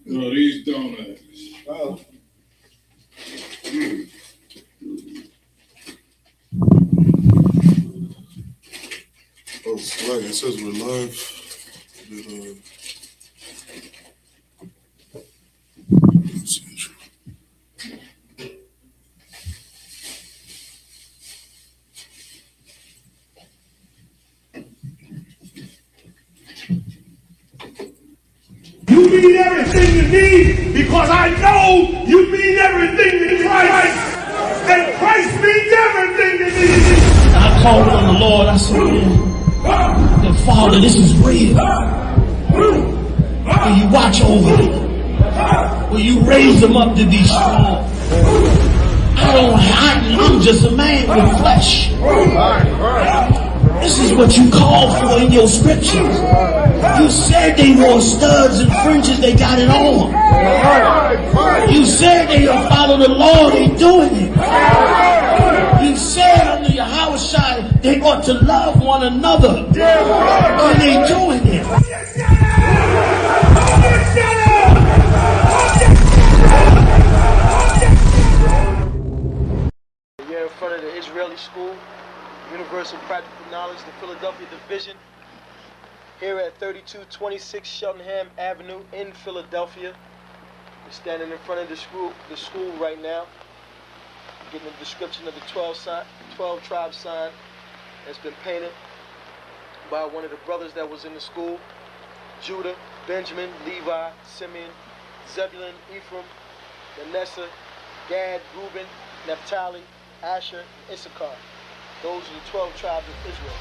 No, these donuts. Oh. Oh, right. It says we're live. You mean everything to me because I know you mean everything to Christ. And Christ means everything to me. I called on the Lord. I said, "Man, Father, this is real. Will you watch over me? Will you raise them up to be strong? I'm just a man with flesh. This is what you call for in your scriptures. You said they wore studs and fringes, they got it on. You said they will follow the law, they doing it. You said under your house shine, they ought to love one another, and they doing it. You're in front of the Israeli School, Universal Practical Knowledge, the Philadelphia Division, here at 3226 Cheltenham Avenue in Philadelphia. We're standing in front of the school right now, getting a description of the 12 tribe sign that's been painted by one of the brothers that was in the school: Judah, Benjamin, Levi, Simeon, Zebulun, Ephraim, Manasseh, Gad, Reuben, Naphtali, Asher, and Isupk. Those are the 12 tribes of Israel.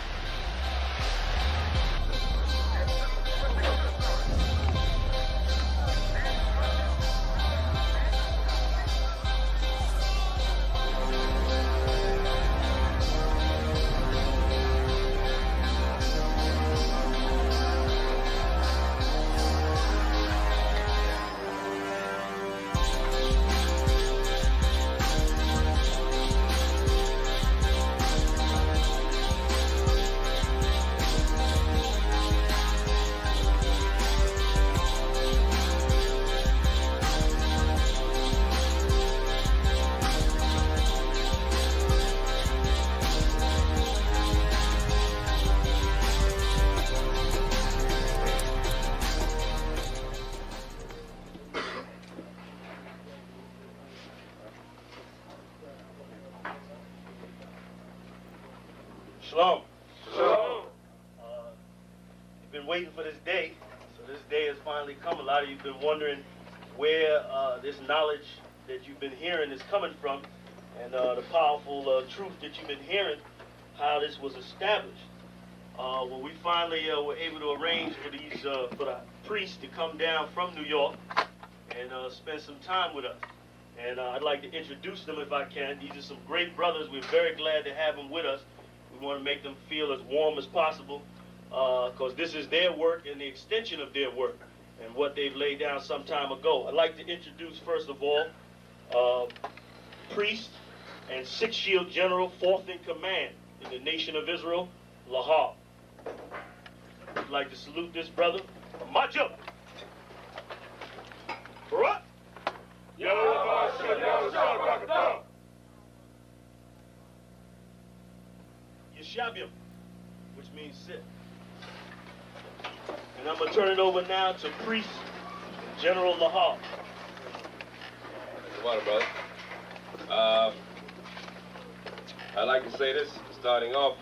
Shalom. Shalom. You've been waiting for this day, so this day has finally come. A lot of you have been wondering where this knowledge that you've been hearing is coming from, and the powerful truth that you've been hearing, how this was established. Well, we finally were able to arrange for the priests to come down from New York and spend some time with us. And I'd like to introduce them if I can. These are some great brothers. We're very glad to have them with us. We want to make them feel as warm as possible, because this is their work and the extension of their work and what they've laid down some time ago. I'd like to introduce, first of all, priest and Sixth Shield General, 4th in command in the nation of Israel, Lahab. I'd like to salute this brother. Macho. Barak. Yeshabim, which means sit. And I'm going to turn it over now to Priest General Lahab. Come on, brother. I'd like to say this, starting off,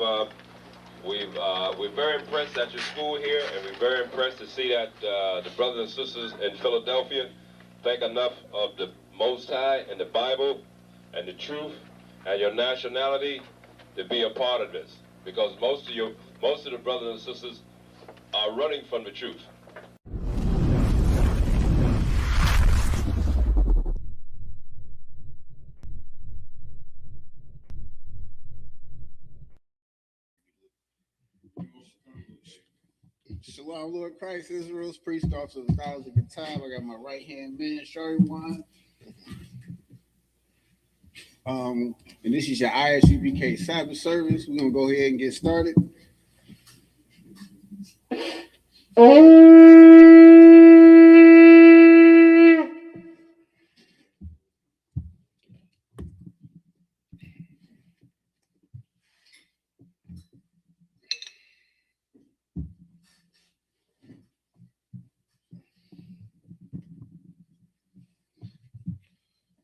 we're very impressed at your school here, and we're very impressed to see that the brothers and sisters in Philadelphia think enough of the Most High and the Bible and the truth and your nationality to be a part of this, because most of the brothers and sisters are running from the truth. Shalom, Lord Christ, Israel's priest, officer of the thousand good time. I got my right hand man, Shari-Wan. And this is your Isupk Sabbath Service. We're gonna go ahead and get started.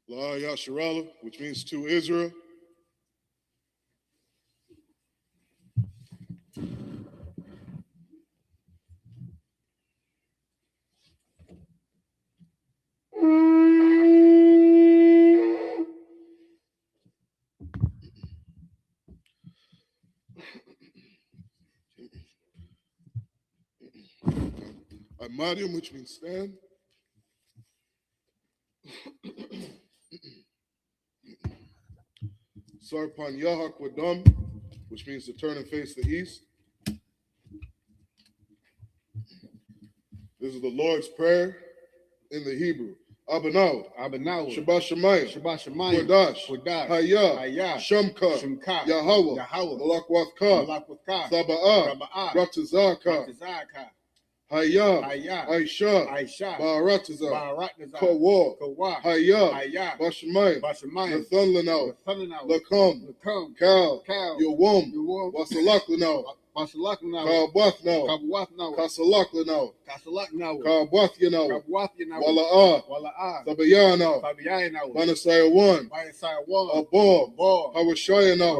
La Yasharala, which means to Israel. Amadium, which means stand. Sarpan Yahak Wadam, which means to turn and face the east. This is the Lord's Prayer in the Hebrew. Abanaw, Shabbat Shemayim, Kodash, Hayah, Shamka, Yahweh, Malakwatha, Saba'ah, Ratazaka, Hayah, Aisha, Barataza, Kawa, Hayah, Bashamayim, Nathan Lanao, Lakam, Kal, Yawum, Wasalak Lanao, Kabwath now, Kasalak now, Kabwath now, Wala'ah, Sabaya now, Manasaya 1, Abor, Hawashaya now,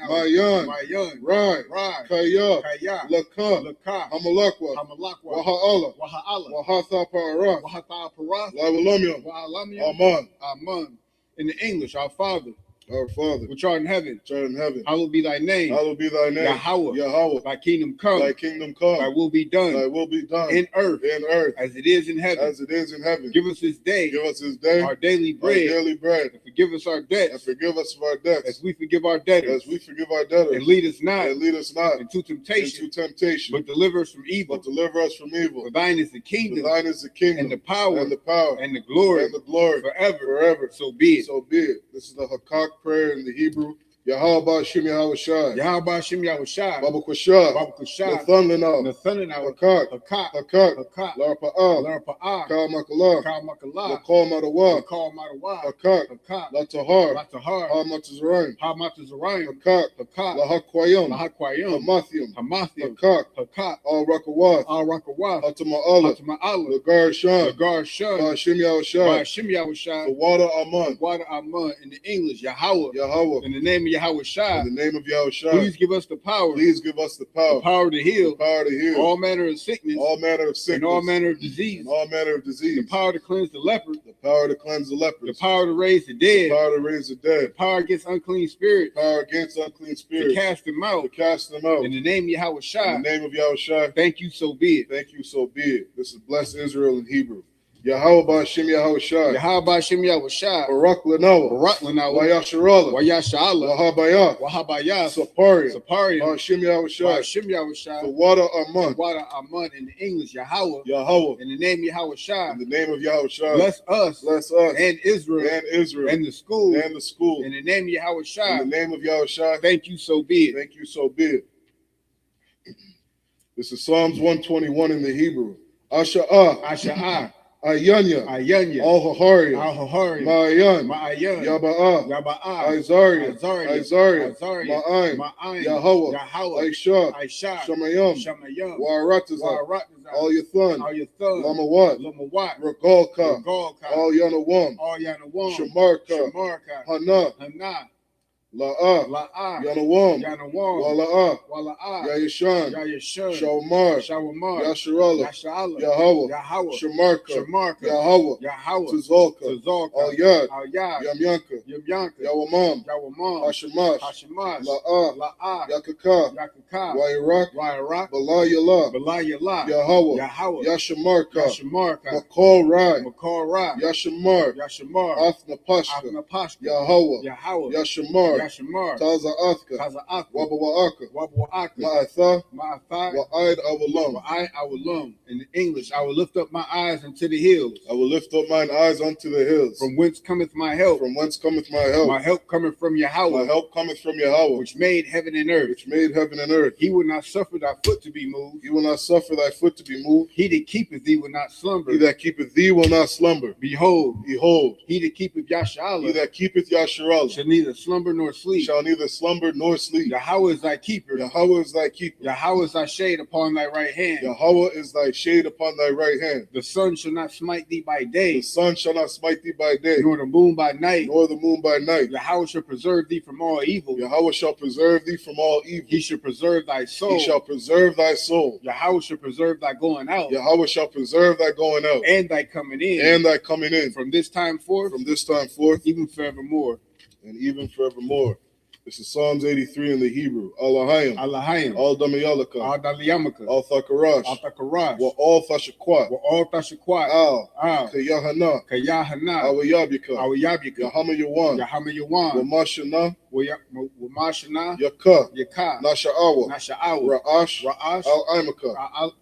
Mayan, Rai, Kaya, Laka, Hamalakwa, Waha'ala, Wahatha Parah, Lavalamium, Aman. In the English, our Father, which art in heaven, hallowed be thy name. Yahweh. Thy kingdom come. Thy will be done. In earth. As it is in heaven. Give us this day. Our daily bread. And forgive us our debts. As we forgive our debtors. And lead us not. Into temptation. But deliver us from evil. For thine is the kingdom. And the power. And the glory. Forever. So be it. This is the Hakak prayer in the Hebrew. Yahweh Shem Yahweh Shai. Baba Kushah. Nathan Lanao. Hakak. Larpa'ah. Kal Makalah. Lakal Madawa. Hakak. Latahar. Hamatazarayim. Hakak. Lahakwayim. Hamathium. Hakak. Al Rakawath. Hatama'ala. Lagar Shan. Ba'ashem Yahweh Shai. The water Aman. In the English, Yahweh. In the name of Yahweh Shai. Please give us the power. The power to heal. All manner of sickness. And all manner of disease. The power to cleanse the leper. The power to raise the dead. The power against unclean spirits. To cast them out. In the name of Yahweh Shai. Thank you, so be it. This is bless Israel in Hebrew. Yahweh Ba'ashem Yahweh Shai. Barak Lanawa. Wayasharala. Wahabayah. Sapariah. Ba'ashem Yahweh Shai. The water Aman. In the English, Yahweh. In the name of Yahweh Shai. Bless us. And Israel. And the school. In the name of Yahweh Shai. Thank you, so be it. This is Psalms 121 in the Hebrew. Asha'ah. Ayanya. Al-Hahari. Ma'ayan. Yaba'ah. Isaiah. Ma'ayin. Yahweh. Aisha. Shamayam. Wa'arataza. Al Yathan. Lamawat. Regalka. Al Yanawam. Shamarka. Hana. La'ah, Yanawam, Wala'ah, Yayishan, Shawmar, Yasharala, Yahweh, Shamarka, Yahweh, Tazolka, Al Yad, Yamyanka, Yawamam, Hashemash, La'ah, Yakaka, Wairak, Balayala, Yahweh, Yashamarka, Makol Rai, Yashamar, Athnapashka, Yahweh, Yashamar, Taza Athka, Wabawa'aka, Ma'atha, Wa'id Awalum. In the English, I will lift up my eyes unto the hills. I will lift up mine eyes unto the hills. From whence cometh my help? My help cometh from Yahweh. Which made heaven and earth. He will not suffer thy foot to be moved. He that keepeth thee will not slumber. Behold, he that keepeth Yasharala. Shall neither slumber nor nor sleep. Shall neither slumber nor sleep. Yahweh is thy keeper. Yahweh is thy keeper. Yahweh is thy shade upon thy right hand. Yahweh is thy shade upon thy right hand. The sun shall not smite thee by day. The sun shall not smite thee by day. Nor the moon by night. Nor the moon by night. Yahweh shall preserve thee from all evil. Yahweh shall preserve thee from all evil. He shall preserve thy soul. He shall preserve thy soul. Yahweh shall preserve thy going out. Yahweh shall preserve thy going out. And thy coming in. And thy coming in. From this time forth. From this time forth. Even forevermore. And even forevermore. This is Psalms 83 in the Hebrew. Allahayim. Allahayim. Al Damayalaka. Al Daliyamaka. Al Thakarash. Al Thakarash. Wa Al Thashakwat. Wa Al Thashakwat. Al. Kayahana. Kayahana. Awayabika. Awayabika. Yahama Yawan. Yahama Yawan. Wa Mashana. Wamashana. Yaka. Yaka. Nasha'awa. Nasha'awa. Ra'ash. Ra'ash. Al-Aimaka.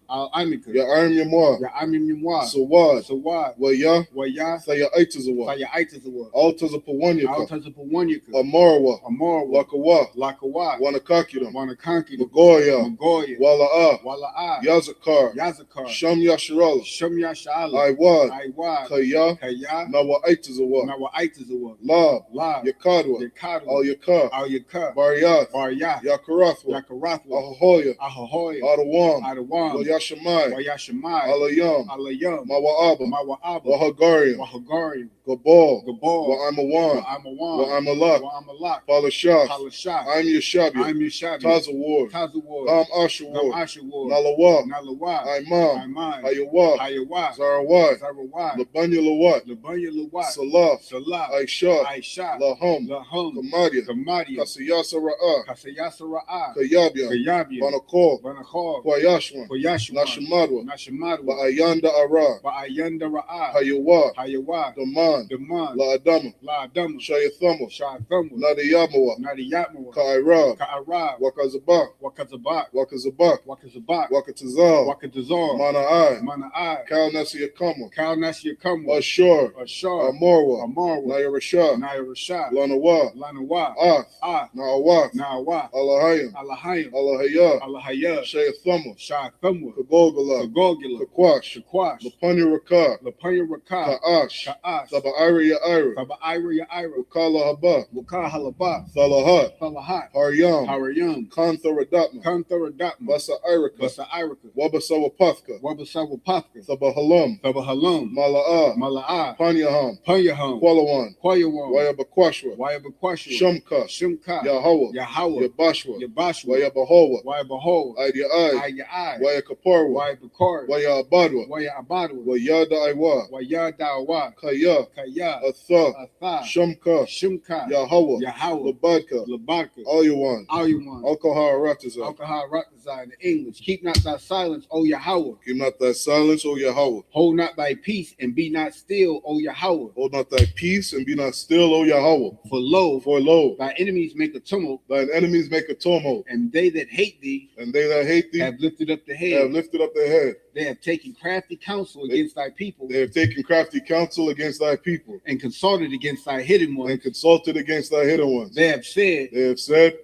Al-Aimaka. Ya'arim Yamwa. Ya'arim Yamwa. Sawad. Sawad. Waya. Waya. Thayaitazawa. Thayaitazawa. Altazapawanyaka. Altazapawanyaka. Amarwa. Amarwa. Lakawa. Lakawa. Wanakakira. Wanakakira. Magoya. Magoya. Wala'a. Wala'a. Yazakar. Yazakar. Sham Yasharala. Sham Yasharala. Iwad. Iwad. Kaya. Kaya. Nawa'aitazawa. Nawa'aitazawa. Lab. Lab. Yakadwa. Yakadwa. Al Yakar. Al Yakar. Bariyat. Bariyat. Yakarathwa. Yakarathwa. Ahohoya. Ahohoya. Adawam. Adawam. Wayashamai. Wayashamai. Alayam. Alayam. Mawa'aba. Mawa'aba. Wahagariam. Wahagariam. Gabal. Gabal. Wa'amawan. Wa'amawan. Wa'amalak. Wa'amalak. Palashah. Palashah. I'm Yashabi. I'm Yashabi. Tazawar. Tazawar. Gam Ashawar. Gam Ashawar. Nalawa. Nalawa. Imam. Imam. Hayawa. Hayawa. Zarawat. Zarawat. Labanya Lawat. Labanya Lawat. Salah. Salah. Aisha. Aisha. Lahum. Lahum. Kamadia. Kamadia. Kasiyasa Ra'ah. Kasiyasa Ra'ah. Kayabia. Kayabia. Banakor. Banakor. Kwayashwan. Kwayashwan. Nashamadwa. Nashamadwa. Ba'ayanda Ara. Ba'ayanda Ra'ah. Hayawa. Hayawa. Daman. Daman. La Adama. La Adama. Shayathama. Sha'athama. Nadiyamawa. Nadiyamawa. Ka'irab. Ka'arab. Wakazabak. Wakazabak. Wakazabak. Wakazabak. Wakatazal. Wakatazal. Mana'ai. Mana'ai. Kal Nasiyakama. Kal Nasiyakama. Ashur. Ashur. Amorwa. Amorwa. Nayarashah. Nayarashah. Lanawa. Lanawa. Ath. Na'awat. Na'awat. Allahayim. Allahayim. Allahayah. Allahayah. Shayathama. Sha'athama. Kagolgala. Kagolgala. Kakwash. Kakwash. Lapanya Rakah. Lapanya Rakah. Ka'ash. Ka'ash. Saba'ira Ya'ira. Saba'ira Ya'ira. Wakala Haba. Wakala Halaba. Thalahat. Thalahat. Haryam. Haryam. Kantharadapma. Kantharadapma. Basa Irika. Basa Irika. Wabasawapathka. Wabasawapathka. Sabahalam. Sabahalam. Mala'ah. Mala'ah. Panyaham. Panyaham. Qualawan. Qualawan. Wayabakwashwa. Wayabakwashwa. Shumka. Shumka. Yahweh. Yahweh. Yabashwa. Yabashwa. Wayabahowa. Wayabahowa. Aidiyai. Ayai. Wayakaparwa. Wayabakar. Wayabadwa. Wayabadwa. Wayadaiwa. Wayadawa. Kaya. Kaya. Atha. Atha. Shumka. Shumka. Yahweh. Yahweh. Labadka. Labadka. Ayawan. Ayawan. Alcohol Rataza. Alcohol Rataza in English. Keep not thy silence, O Yahweh. Keep not thy silence, O Yahweh. Hold not thy peace and be not still, O Yahweh. Hold not thy peace and be not still, O Yahweh. For lo, thy enemies make a tumult. Thine enemies make a tumult. And they that hate thee, have lifted up the head. Have lifted up their head. They have taken crafty counsel against thy people. They have taken crafty counsel against thy people. And consulted against thy hidden ones. And consulted against thy hidden ones. They have said,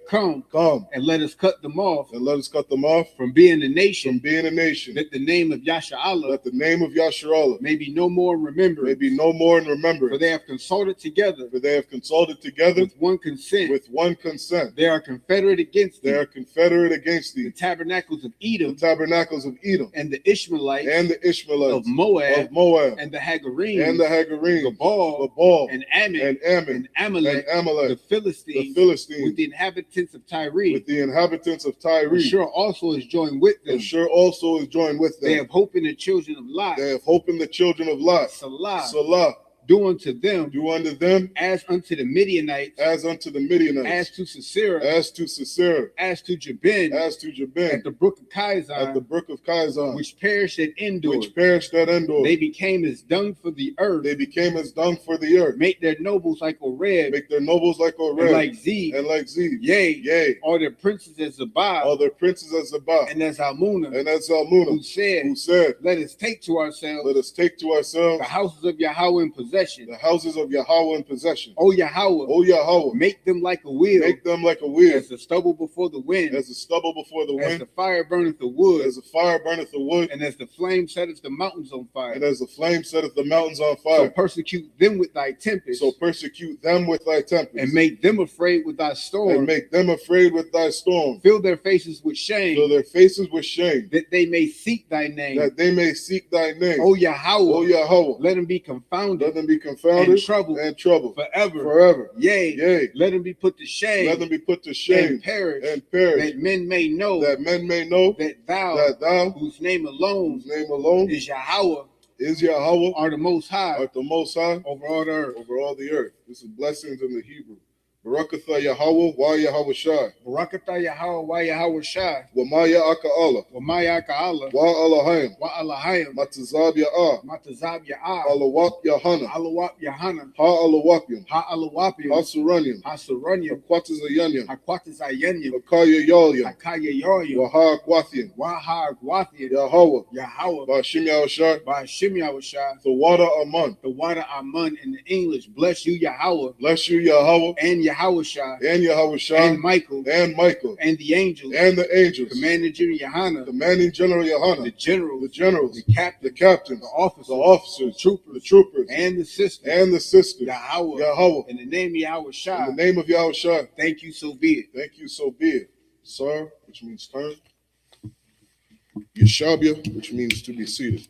Come, and let us cut them off. And let us cut them off from being a nation. That the name of Yasharallah. That the name of Yasharallah may be no more remembered. For they have consulted together. With one consent. They are confederate against thee. The tabernacles of Edom. And the Ishmaelites. Of Moab. And the Hagarenes. Gabal. And Ammon. And Amalek. The Philistines. With the inhabitants of Tyre. Sure also is joined with them. They have hope in the children of Lot. Salah. Do unto them as unto the Midianites, as to Sisera, as to Jabin, at the brook of Kizon, which perished at Endor. They became as dung for the earth. Make their nobles like Oreb, and like Zeb, yea, all their princes as Zabah, and as Almunah, who said, let us take to ourselves the houses of Yahweh in possession. possession. The houses of Yahweh in possession. O Yahweh. O Yahweh. Make them like a wheel. Make them like a wheel. As the stubble before the wind. As the stubble before the wind. As the fire burneth the wood. As the fire burneth the wood. And as the flame setteth the mountains on fire. And as the flame setteth the mountains on fire. So persecute them with thy tempest. So persecute them with thy tempest. And make them afraid with thy storm. And make them afraid with thy storm. Fill their faces with shame. Fill their faces with shame. That they may seek thy name. That they may seek thy name. O Yahweh. O Yahweh. Let them be confounded. Let them be confounded. And troubled. And troubled. Forever. Forever. Yea. Yea. Let them be put to shame. Let them be put to shame. And perish. And perish. That men may know. That men may know. That thou. Whose name alone. Is Yahweh. Is Yahweh. Are the most high. Are the most high. Over all the earth. Over all the earth. This is blessings in the Hebrew. Barakatha Yahweh, wa Yahweh Shai. Barakatha Yahweh, wa Yahweh Shai. Wa Maya Aka Allah. Wa Maya Aka Allah. Wa Allahayim. Wa Allahayim. Matazab Ya'ah. Matazab Ya'ah. Alawak Yahana. Alawak Yahana. Ha Alawapium. Ha Alawapium. Ha Suranium. Ha Suranium. Aquatas Ayanyam. Aquatas Ayanyam. Akaya Yalyam. Akaya Yalyam. Wa Ha Aquathium. Wa Ha Aquathium. Yahweh. Yahweh. Bashim Yahweh Shai. Bashim Yahweh Shai. The water Aman. The water Aman in the English. Bless you, Yahweh. Bless you, Yahweh. And Yahweh Shai. And Yahweh Shai. And Michael. And Michael. And the angels. And the angels. Commanding General Yahana. Commanding General Yahana. The generals. The generals. The captains. The captains. The officers. The officers. The troopers. The troopers. And the sisters. And the sisters. Yahweh. Yahweh. In the name of Yahweh Shai. In the name of Yahweh Shai. Thank you, so be it. Thank you, so be it. Sir, which means turn. Yeshabia, which means to be seated.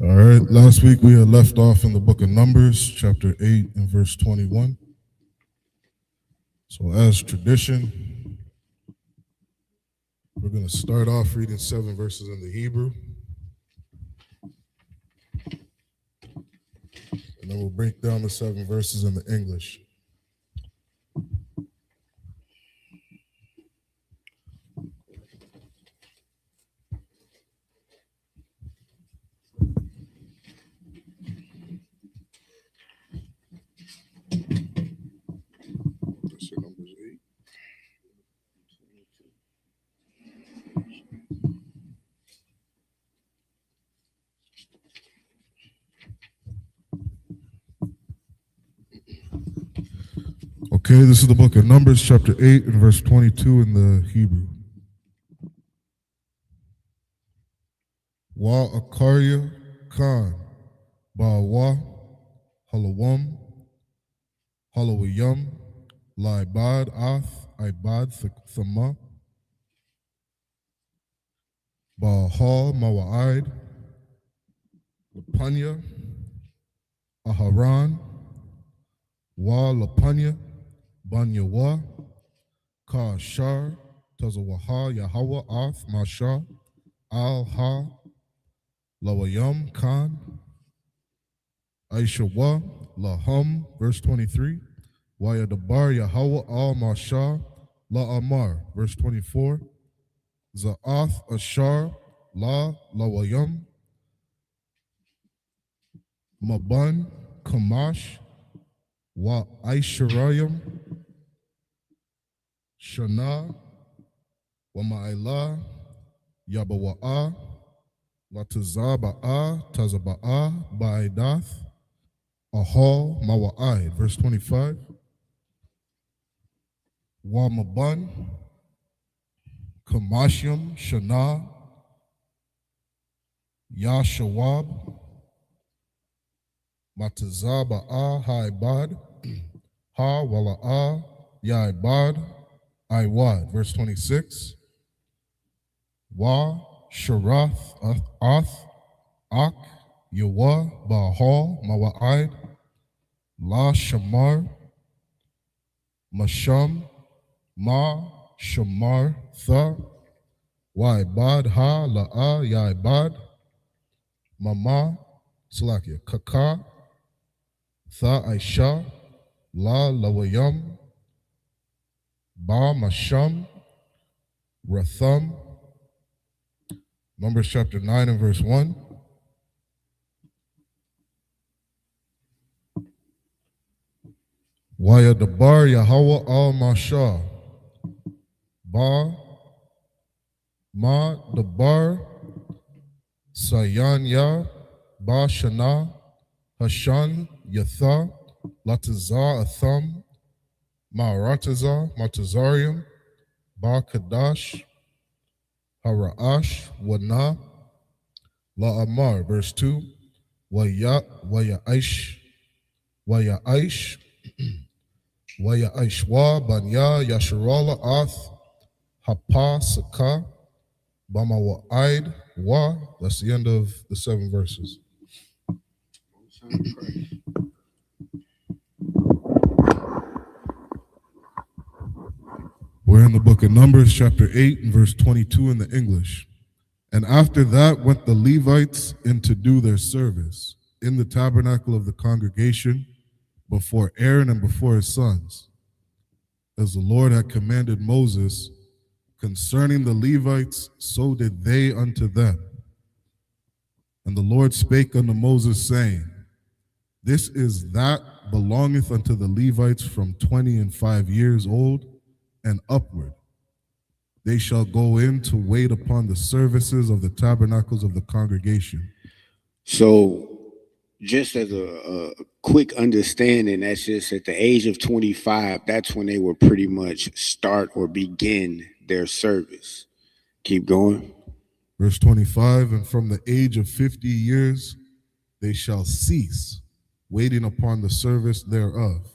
All right, last week we had left off in the book of Numbers, chapter 8 and verse 21. So as tradition, we're going to start off reading 7 verses in the Hebrew. And then we'll break down the 7 verses in the English. Okay, this is the book of Numbers, chapter 8 and verse 22 in the Hebrew. Wa Akarya Khan, Ba'wa, Halawam, Halawayam, Laibad Ath, Ibad Thama, Ba'ha Mawa'id, Lapanya, Aharan, Wa Lapanya, Banyawa, Ka Shar, Tazawaha, Yahweh, Ath, Masha, Al Ha, Lawayam, Khan, Aishawa, Laham, verse 23, Wayadabar, Yahweh, Al Masha, La Amar, verse 24, Za'ath, Ashar, La Lawayam, Maban, Kamash, Wa Aisharayam, Shana, Wa Ma'ila, Yabawa'a, Latazaba'a, Tazaba'a, Ba'idath, Ahal, Mawa'id, verse 25, Wa Maban, Kamashyam, Shana, Yashawab, Matazaba'a, Ha'ibad, Ha Wala'a, Ya'ibad, Iwad, verse 26. Wa Sharath Ath Ak Yawa Ba'al Mawa'id La Shamar Masham Ma Shamar Tha Wa'ibad Ha La'a Ya'ibad Mama Salakia Kaka Tha Aisha La Lawayam Ba Masham Ratham. Numbers chapter 9 and verse 1. Waya Dabar Yahweh al Mashah. Ba Ma Dabar Sayan Ya Ba Shana Hashan Yatha Lataza Atham Ma'arataza Matazarium Ba Kadash Haraash Wana La Amar. Verse 2. Waya Aish Aishwa Banya Yasharala Ath Hapa Saka Bama Wa'id Wa. That's the end of the 7 verses. We're in the book of Numbers, chapter 8, and verse 22 in the English. And after that went the Levites in to do their service in the tabernacle of the congregation before Aaron and before his sons, as the Lord had commanded Moses concerning the Levites, so did they unto them. And the Lord spake unto Moses, saying, This is that belongeth unto the Levites from 20 and 5 years old and upward. They shall go in to wait upon the services of the tabernacles of the congregation. So, just as a quick understanding, that's just at the age of 25, that's when they will pretty much start or begin their service. Keep going. Verse 25, and from the age of 50 years, they shall cease waiting upon the service thereof.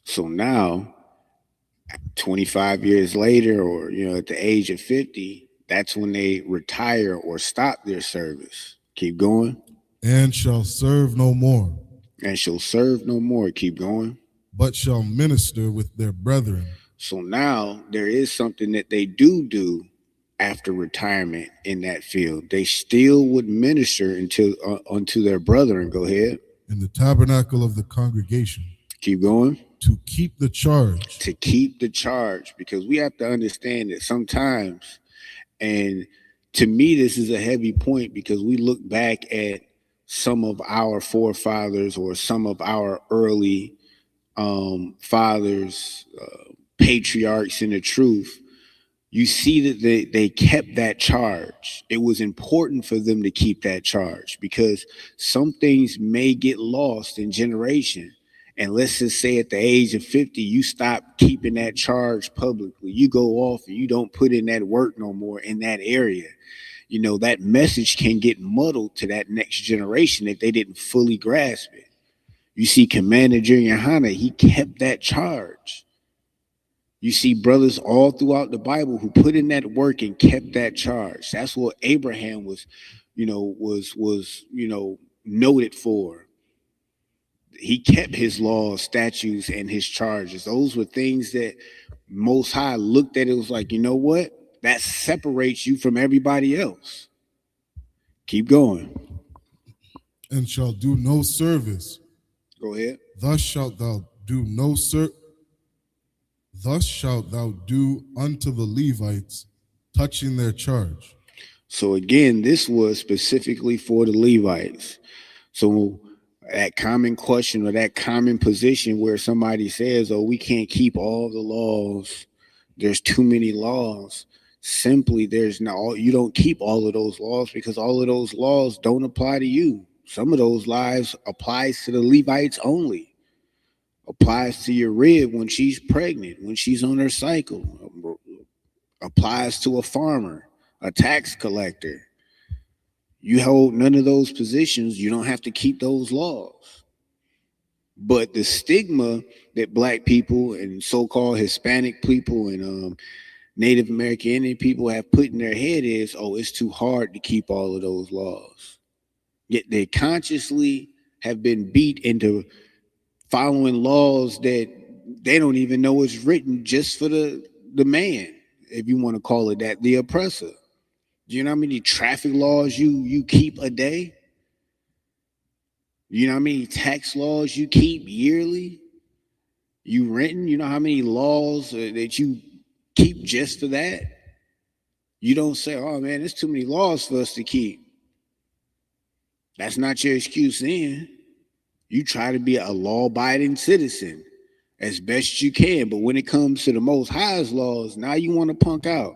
So now, 25 years later, or, at the age of 50, that's when they retire or stop their service. Keep going. And shall serve no more. And shall serve no more. Keep going. But shall minister with their brethren. So now there is something that they do after retirement in that field. They still would minister unto their brethren. Go ahead. In the tabernacle of the congregation. Keep going. To keep the charge. To keep the charge, because we have to understand that sometimes, and to me, this is a heavy point, because we look back at some of our forefathers or some of our early fathers, patriarchs in the truth. You see that they kept that charge. It was important for them to keep that charge, because some things may get lost in generation. And let's just say at the age of 50, you stop keeping that charge publicly. You go off and you don't put in that work no more in that area. That message can get muddled to that next generation if they didn't fully grasp it. You see Commander Junior Hanna, he kept that charge. You see brothers all throughout the Bible who put in that work and kept that charge. That's what Abraham was noted for. He kept his laws, statutes, and his charges. Those were things that Most High looked at. It was like, you know what? That separates you from everybody else. Keep going. And shall do no service. Go ahead. Thus shalt thou do no Thus shalt thou do unto the Levites, touching their charge. So again, this was specifically for the Levites. So that common question or that common position where somebody says, oh, we can't keep all the laws, there's too many laws. Simply, you don't keep all of those laws because all of those laws don't apply to you. Some of those laws applies to the Levites only. Applies to your rib when she's pregnant, when she's on her cycle. Applies to a farmer, a tax collector. You hold none of those positions, you don't have to keep those laws. But the stigma that Black people and so-called Hispanic people and Native American Indian people have put in their head is, oh, it's too hard to keep all of those laws. Yet they consciously have been beat into following laws that they don't even know is written just for the man, if you want to call it that, the oppressor. Do you know how many traffic laws you keep a day? You know how many tax laws you keep yearly? You renting? You know how many laws that you keep just for that? You don't say, oh man, there's too many laws for us to keep. That's not your excuse then. You try to be a law-abiding citizen as best you can. But when it comes to the Most High's laws, now you want to punk out.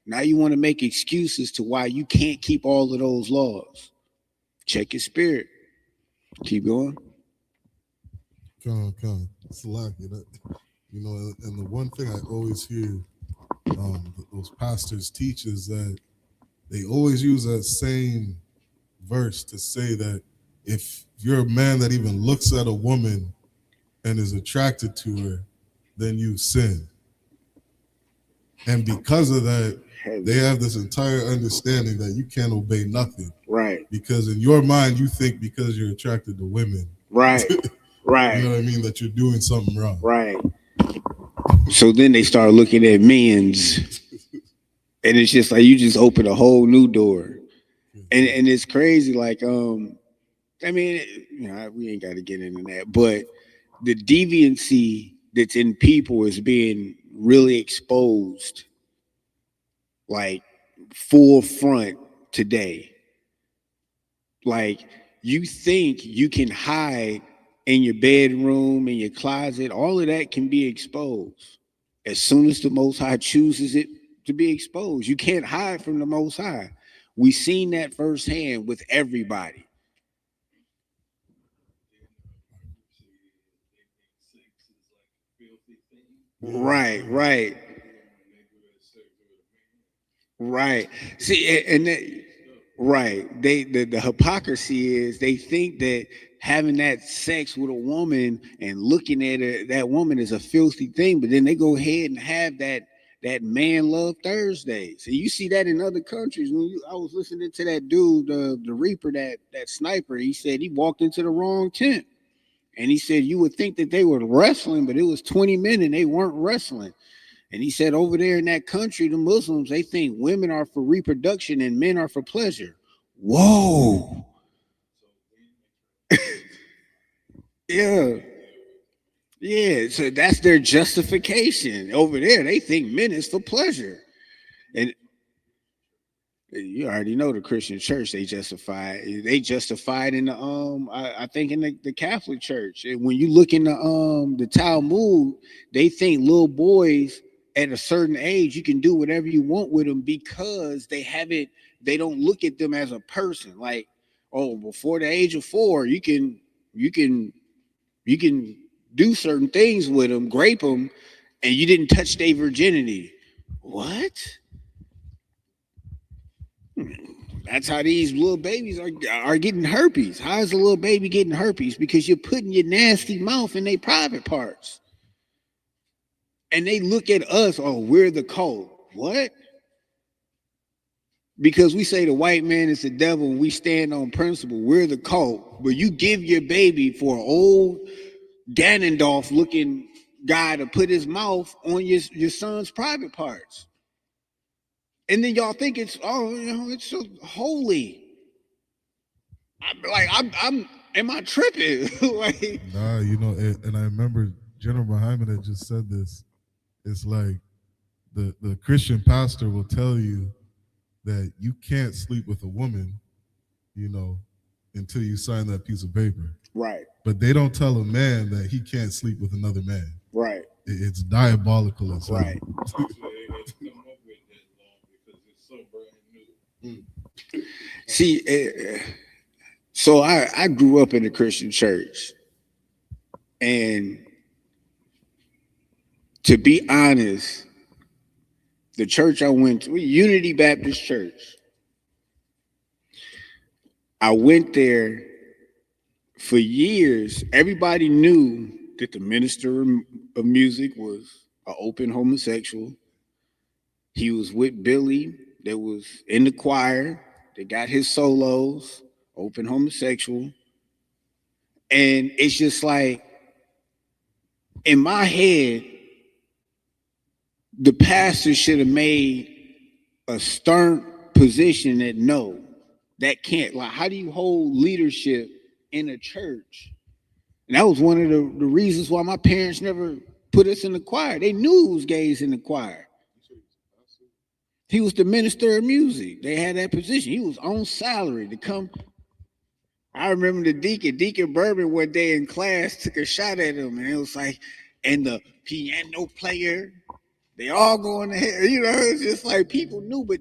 Now you want to make excuses to why you can't keep all of those laws. Check your spirit. Keep going. Come on. Select, and the one thing I always hear those pastors teach is that they always use that same verse to say that if you're a man that even looks at a woman and is attracted to her, then you sin. And because of that, they have this entire understanding that you can't obey nothing. Right. Because in your mind, you think because you're attracted to women. Right. Right. You know what I mean? That you're doing something wrong. Right. So then they start looking at men's, and it's just like you just open a whole new door. And it's crazy. Like, I mean, we ain't got to get into that, but the deviancy that's in people is being really exposed, like full front today. Like, you think you can hide in your bedroom, in your closet, all of that can be exposed as soon as the Most High chooses it to be exposed. You can't hide from the Most High. We've seen that firsthand with everybody. Right. See, and that, right. The hypocrisy is they think that having that sex with a woman and looking at her, that woman is a filthy thing, but then they go ahead and have that man love Thursday. So you see that in other countries. I was listening to that dude, the Reaper, that sniper. He said he walked into the wrong tent, and he said you would think that they were wrestling, but it was 20 men and they weren't wrestling. And he said over there in that country, the Muslims, they think women are for reproduction and men are for pleasure. Whoa. Yeah, so that's their justification. Over there, they think men is for pleasure. And you already know the Christian church, they justify in the I think in the Catholic Church. And when you look in the Talmud, they think little boys at a certain age, you can do whatever you want with them because they don't look at them as a person. Like, oh, before the age of 4, you can do certain things with them, grape them, and you didn't touch their virginity. What? That's how these little babies are getting herpes. How is a little baby getting herpes? Because you're putting your nasty mouth in their private parts. And they look at us, oh, we're the cult. What? Because we say the white man is the devil and we stand on principle, we're the cult. But you give your baby for an old Ganondorf looking guy to put his mouth on your son's private parts. And then y'all think it's so holy. Am I tripping? Like, nah, and I remember General Muhammad had just said this. It's like the Christian pastor will tell you that you can't sleep with a woman, until you sign that piece of paper. Right. But they don't tell a man that he can't sleep with another man. Right. It's diabolical. Right. See, so I grew up in a Christian church, and to be honest, the church I went to, Unity Baptist Church, I went there for years. Everybody knew that the minister of music was an open homosexual. He was with Billy, that was in the choir, that got his solos, open homosexual. And it's just like, in my head, the pastor should have made a stern position that no, that can't. Like, how do you hold leadership in a church? And that was one of the reasons why my parents never put us in the choir. They knew it was gays in the choir. He was the minister of music. They had that position. He was on salary to come. I remember the Deacon Bourbon, one day in class took a shot at him, and it was like, and the piano player, they all going to hell. You know, it's just like people knew, but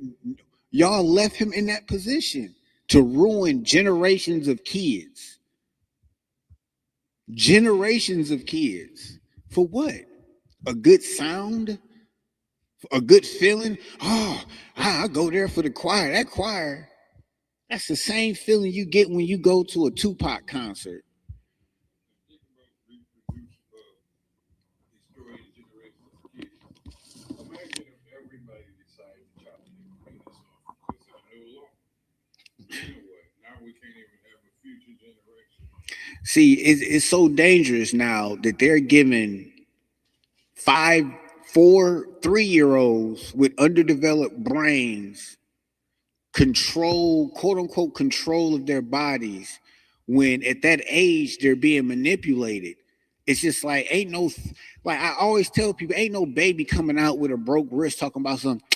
y'all left him in that position to ruin generations of kids. Generations of kids. For what? A good sound? A good feeling? Oh, I go there for the choir. That choir, that's the same feeling you get when you go to a Tupac concert. See, it's so dangerous now that they're giving 3-year-olds with underdeveloped brains control, quote unquote, control of their bodies, when at that age they're being manipulated. It's just like, like I always tell people, ain't no baby coming out with a broke wrist talking about something.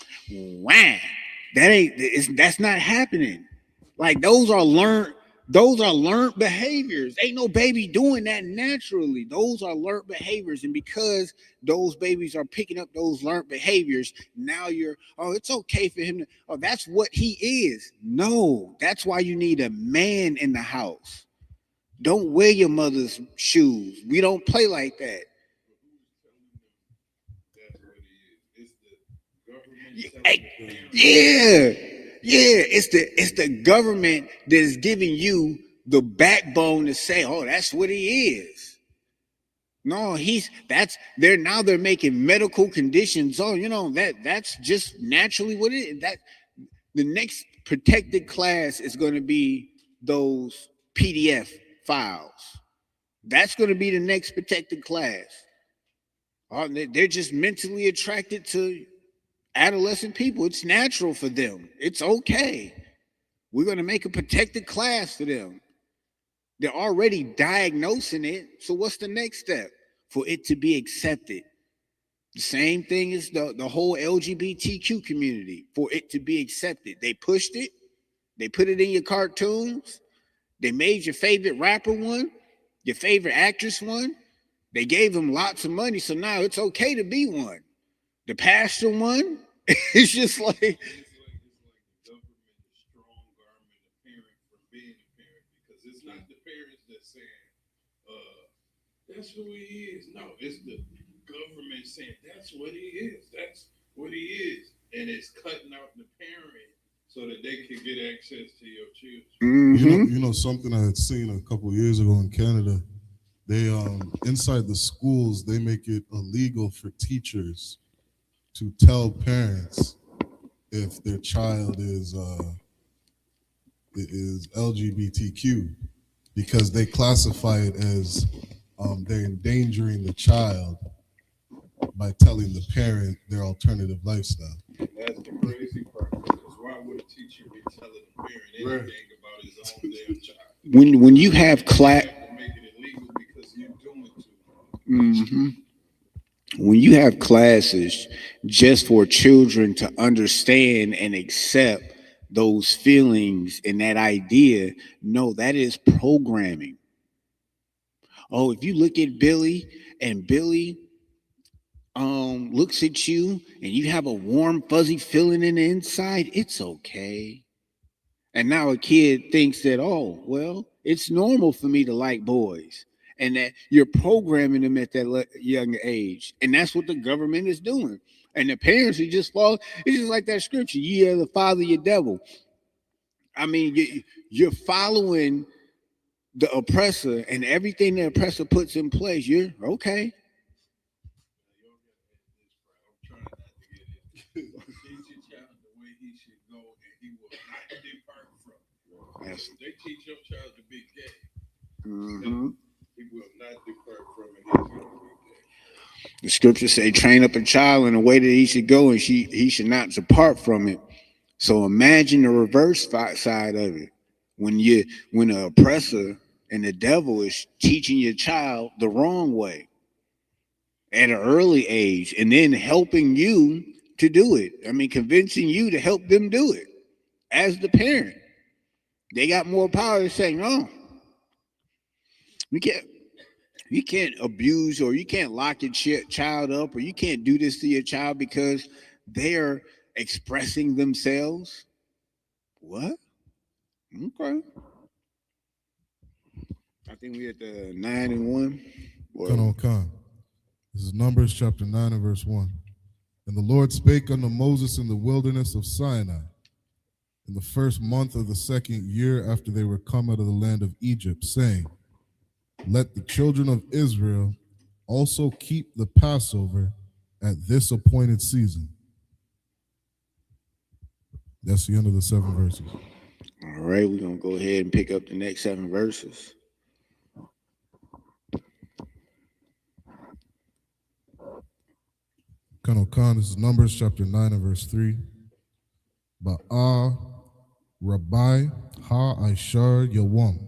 Wham! That's not happening. Like those are learned behaviors. Ain't no baby doing that naturally. Those are learned behaviors. And because those babies are picking up those learned behaviors, now it's okay for him to, that's what he is. No, that's why you need a man in the house. Don't wear your mother's shoes. We don't play like that. Yeah, it's the government that is giving you the backbone to say, oh, that's what he is. No, they're making medical conditions. Oh, that's just naturally what it is. That the next protected class is going to be those PDF files. That's going to be the next protected class. They're just mentally attracted to adolescent people. It's natural for them. It's okay. We're going to make a protected class for them. They're already diagnosing it. So what's the next step? For it to be accepted. The same thing as the whole LGBTQ community. For it to be accepted. They pushed it. They put it in your cartoons. They made your favorite rapper one. Your favorite actress one. They gave them lots of money. So now it's okay to be one. The pastor one, it's just like the government is strong arming the parent from being a parent, because it's not the parents that's saying, that's who he is. No, it's the government saying that's what he is. That's what he is. And it's cutting out the parent so that they can get access to your children. You know something I had seen a couple of years ago in Canada. They inside the schools, they make it illegal for teachers to tell parents if their child is LGBTQ, because they classify it as they're endangering the child by telling the parent their alternative lifestyle. That's the crazy part, because why would a teacher be telling the parent anything about his own damn child? When you have class, make it illegal because you're doing too much. Mm-hmm. When you have classes just for children to understand and accept those feelings and that idea, no, that is programming. Oh, if you look at Billy and Billy looks at you and you have a warm, fuzzy feeling in the inside, it's okay. And now a kid thinks that, oh, well, it's normal for me to like boys. And that you're programming them at that young age. And that's what the government is doing. And the parents are just fall. It's just like that scripture, ye are the father of your devil. I mean, you're following the oppressor, and everything the oppressor puts in place, you're okay. Teach your child the way he should go, and he will not depart from it. Yes. If they teach your child to be gay, he will not depart from it. He's going to be gay. The scriptures say, train up a child in the way that he should go, and he should not depart from it. So imagine the reverse side of it. When the oppressor and the devil is teaching your child the wrong way at an early age, and then helping you to do it. I mean, convincing you to help them do it as the parent. They got more power to say, no, you can't abuse, or you can't lock your child up, or you can't do this to your child because they're expressing themselves. What? Okay. I think we're at the 9 and 1. Con. This is Numbers chapter 9 and verse 1. And the Lord spake unto Moses in the wilderness of Sinai, in the first month of the 2nd year after they were come out of the land of Egypt, saying, Let the children of Israel also keep the Passover at this appointed season. That's the end of the 7 verses. All right, we're going to go ahead and pick up the next 7 verses. Khan, this is Numbers chapter 9 and verse 3. Ba'ah Rabbi Ha-Ishar Yawam.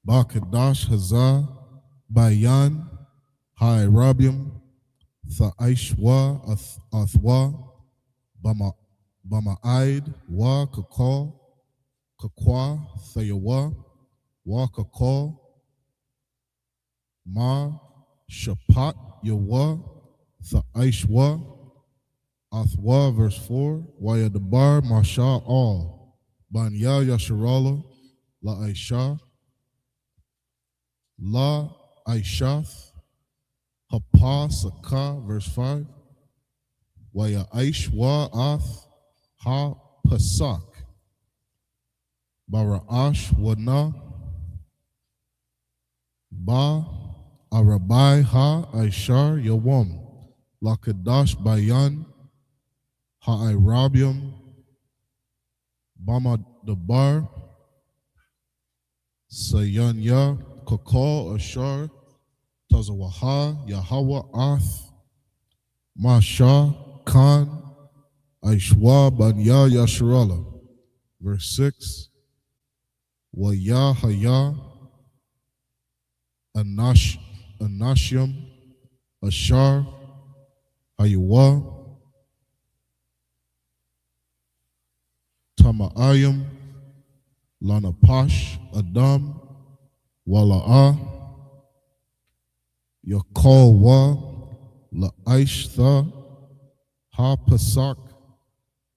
Ba'Kadash Hazah Bayan Ha-Arabium Tha'ishwa Athwa Bama'aid Wa Kakal Kakwa Thayawa Wa Kakal Ma Shapat Yawa Tha'ishwa Athwa, verse 4. Wayadabar Masha Al Banya Yasharala La Aisha La Aishath Hapa Saka, verse 5. Waya Aishwa Ath Ha Pasak Bara'ash Wana Ba Arabai Ha Aishar Yawam Lakadash Bayan Ha-Irabium Bama Dabar Sayanya Kakal Ashar Tazawaha Yahawa Ath Masha Khan Aishwa Banya Yasharala. Verse 6. Waya Haya Anashiam Ashar Haywa Tama'ayim Lanapash Adam Wala'a Yakal Wa La'aishtha Ha Pasak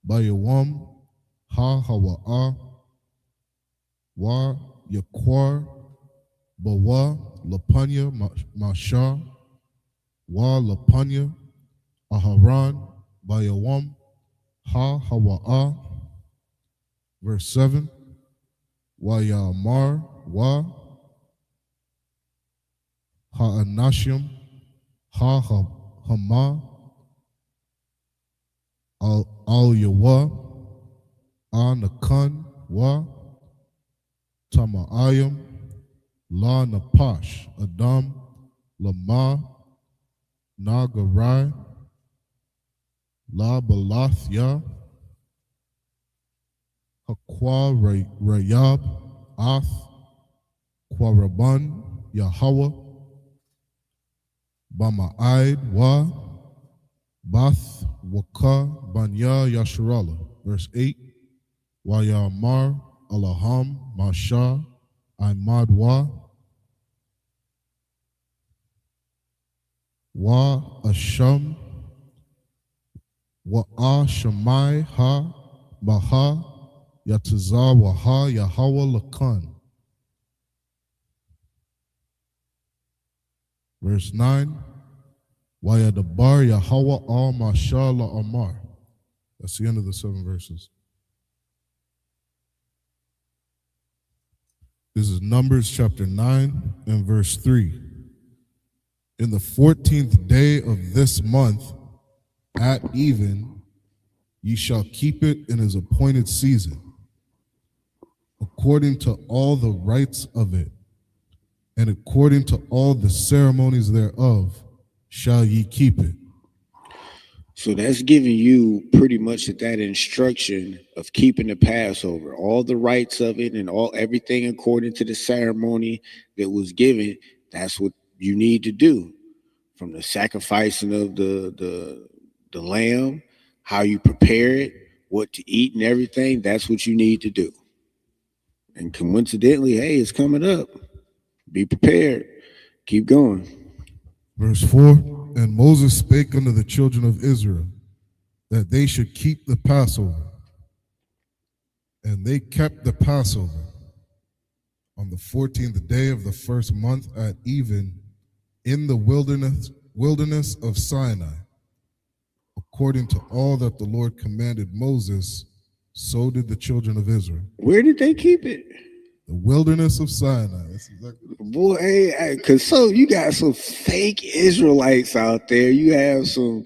Bayawam Ha Hawa'a Wa Yakwar Bawa Lapanya Masha Wa Lapanya Aharan Bayawam Ha Hawa'a. Verse 7. Wayamar Wa Ha'anashim Ha Hama Al Yawa Anakan Wa Tama'ayim La Napash Adam Lama Nagarai La Balathya Hakwa Rayab Ath Kwaraban Yahweh Bama'aid Wa Bath Waka Banya Yasharala. Verse 8. Wayamar Alaham Masha Imad Wa Asham Wa Shamai Ha Baha Yatazah Waha Yahweh Lakan. Verse 9. Wayadabar Yahweh Al Masha La Amar. That's the end of the 7 verses. This is Numbers chapter 9 and verse 3. In the 14th day of this month, at even, ye shall keep it in his appointed season, according to all the rites of it, and according to all the ceremonies thereof, shall ye keep it. So that's giving you pretty much that instruction of keeping the Passover, all the rites of it and everything according to the ceremony that was given. That's what you need to do from the sacrificing of the lamb, how you prepare it, what to eat and everything. That's what you need to do. And coincidentally, hey, it's coming up. Be prepared. Keep going. Verse 4, and Moses spake unto the children of Israel that they should keep the Passover. And they kept the Passover on the 14th day of the first month at even in the wilderness of Sinai, according to all that the Lord commanded Moses, so did the children of Israel. Where did they keep it? The wilderness of Sinai. That's exactly. Boy, hey, cause so you got some fake Israelites out there. You have some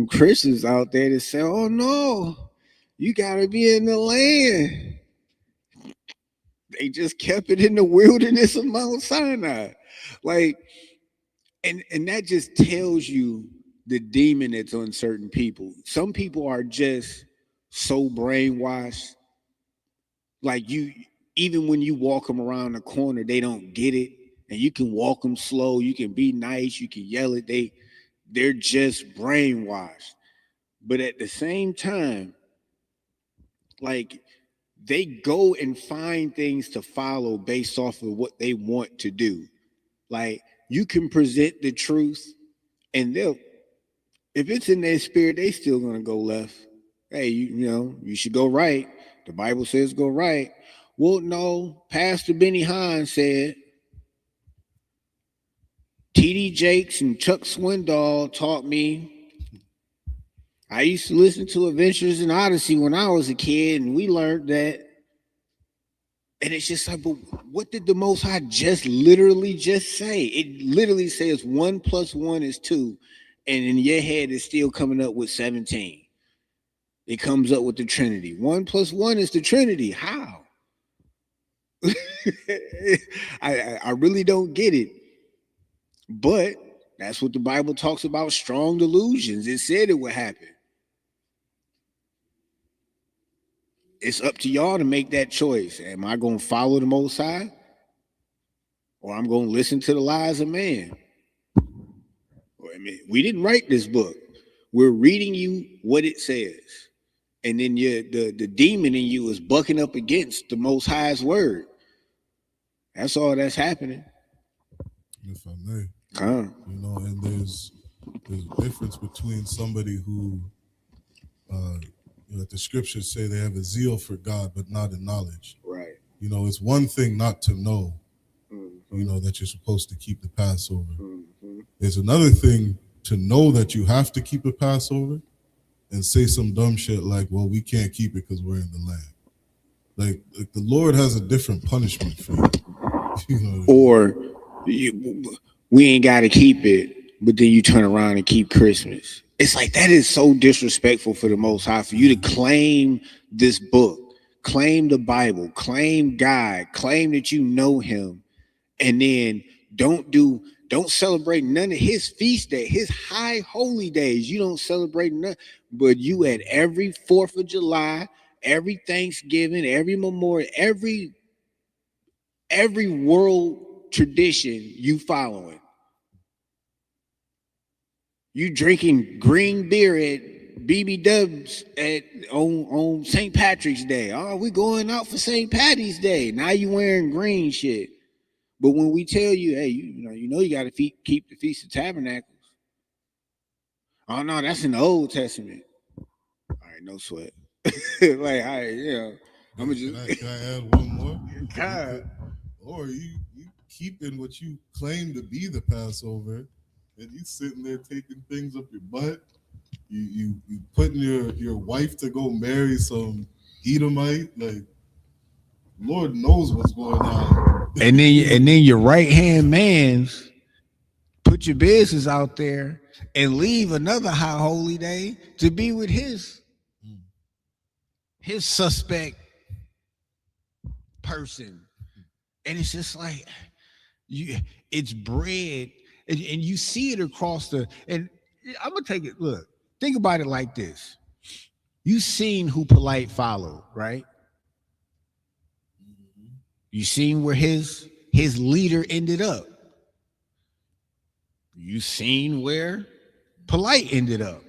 Christians out there that say, "Oh no, you gotta be in the land." They just kept it in the wilderness of Mount Sinai, like, and that just tells you the demon that's on certain people. Some people are just so brainwashed, like you. Even when you walk them around the corner, they don't get it. And you can walk them slow. You can be nice. You can yell it. They're just brainwashed. But at the same time, like they go and find things to follow based off of what they want to do. Like you can present the truth and they'll, if it's in their spirit, they still going to go left. Hey, you know, you should go right. The Bible says go right. Well, no, Pastor Benny Hinn said T.D. Jakes and Chuck Swindoll taught me. I used to listen to Adventures in Odyssey when I was a kid, and we learned that. And it's just like, but what did the Most High just literally just say? It literally says 1 + 1 is 2, and in your head it's still coming up with 17. It comes up with the Trinity. 1 + 1 is the Trinity. How? I really don't get it, but that's what the Bible talks about, strong delusions. It said it would happen. It's up to y'all to make that choice. Am I going to follow the Most High, or I'm going to listen to the lies of man? I mean, we didn't write this book. We're reading you what it says, and then the demon in you is bucking up against the Most High's word. That's all that's happening. If I may, you know, and there's a difference between somebody who, you know, the scriptures say they have a zeal for God, but not a knowledge. Right. You know, it's one thing not to know, you know, that you're supposed to keep the Passover. There's another thing to know that you have to keep the Passover and say some dumb shit like, well, we can't keep it because we're in the land. Like the Lord has a different punishment for you. You know, or we ain't got to keep it, but then you turn around and keep Christmas. It's like that is so disrespectful for the Most High, for you to claim this book, claim the Bible, claim God, claim that you know him, and then don't celebrate none of his feast day, his high holy days. You don't celebrate none, but you at every 4th of July, every Thanksgiving, every Memorial, every world tradition you following. You drinking green beer at BB Dubs on St. Patrick's Day. Oh, we going out for St. Patty's Day. Now you wearing green shit. But when we tell you, hey, you know you got to keep the Feast of Tabernacles. Oh no, that's in the Old Testament. All right, no sweat. Like, all right, you know, I'm gonna just. Can I add one more? God. Or you keeping what you claim to be the Passover, and you sitting there taking things up your butt. You putting your wife to go marry some Edomite. Like, Lord knows what's going on. And then your right hand man's put your business out there and leave another high holy day to be with his suspect person. And it's just like it's bread, and you see it across and I'm gonna take it. Look, think about it like this. You seen who Polite followed, right? You seen where his leader ended up. You seen where Polite ended up.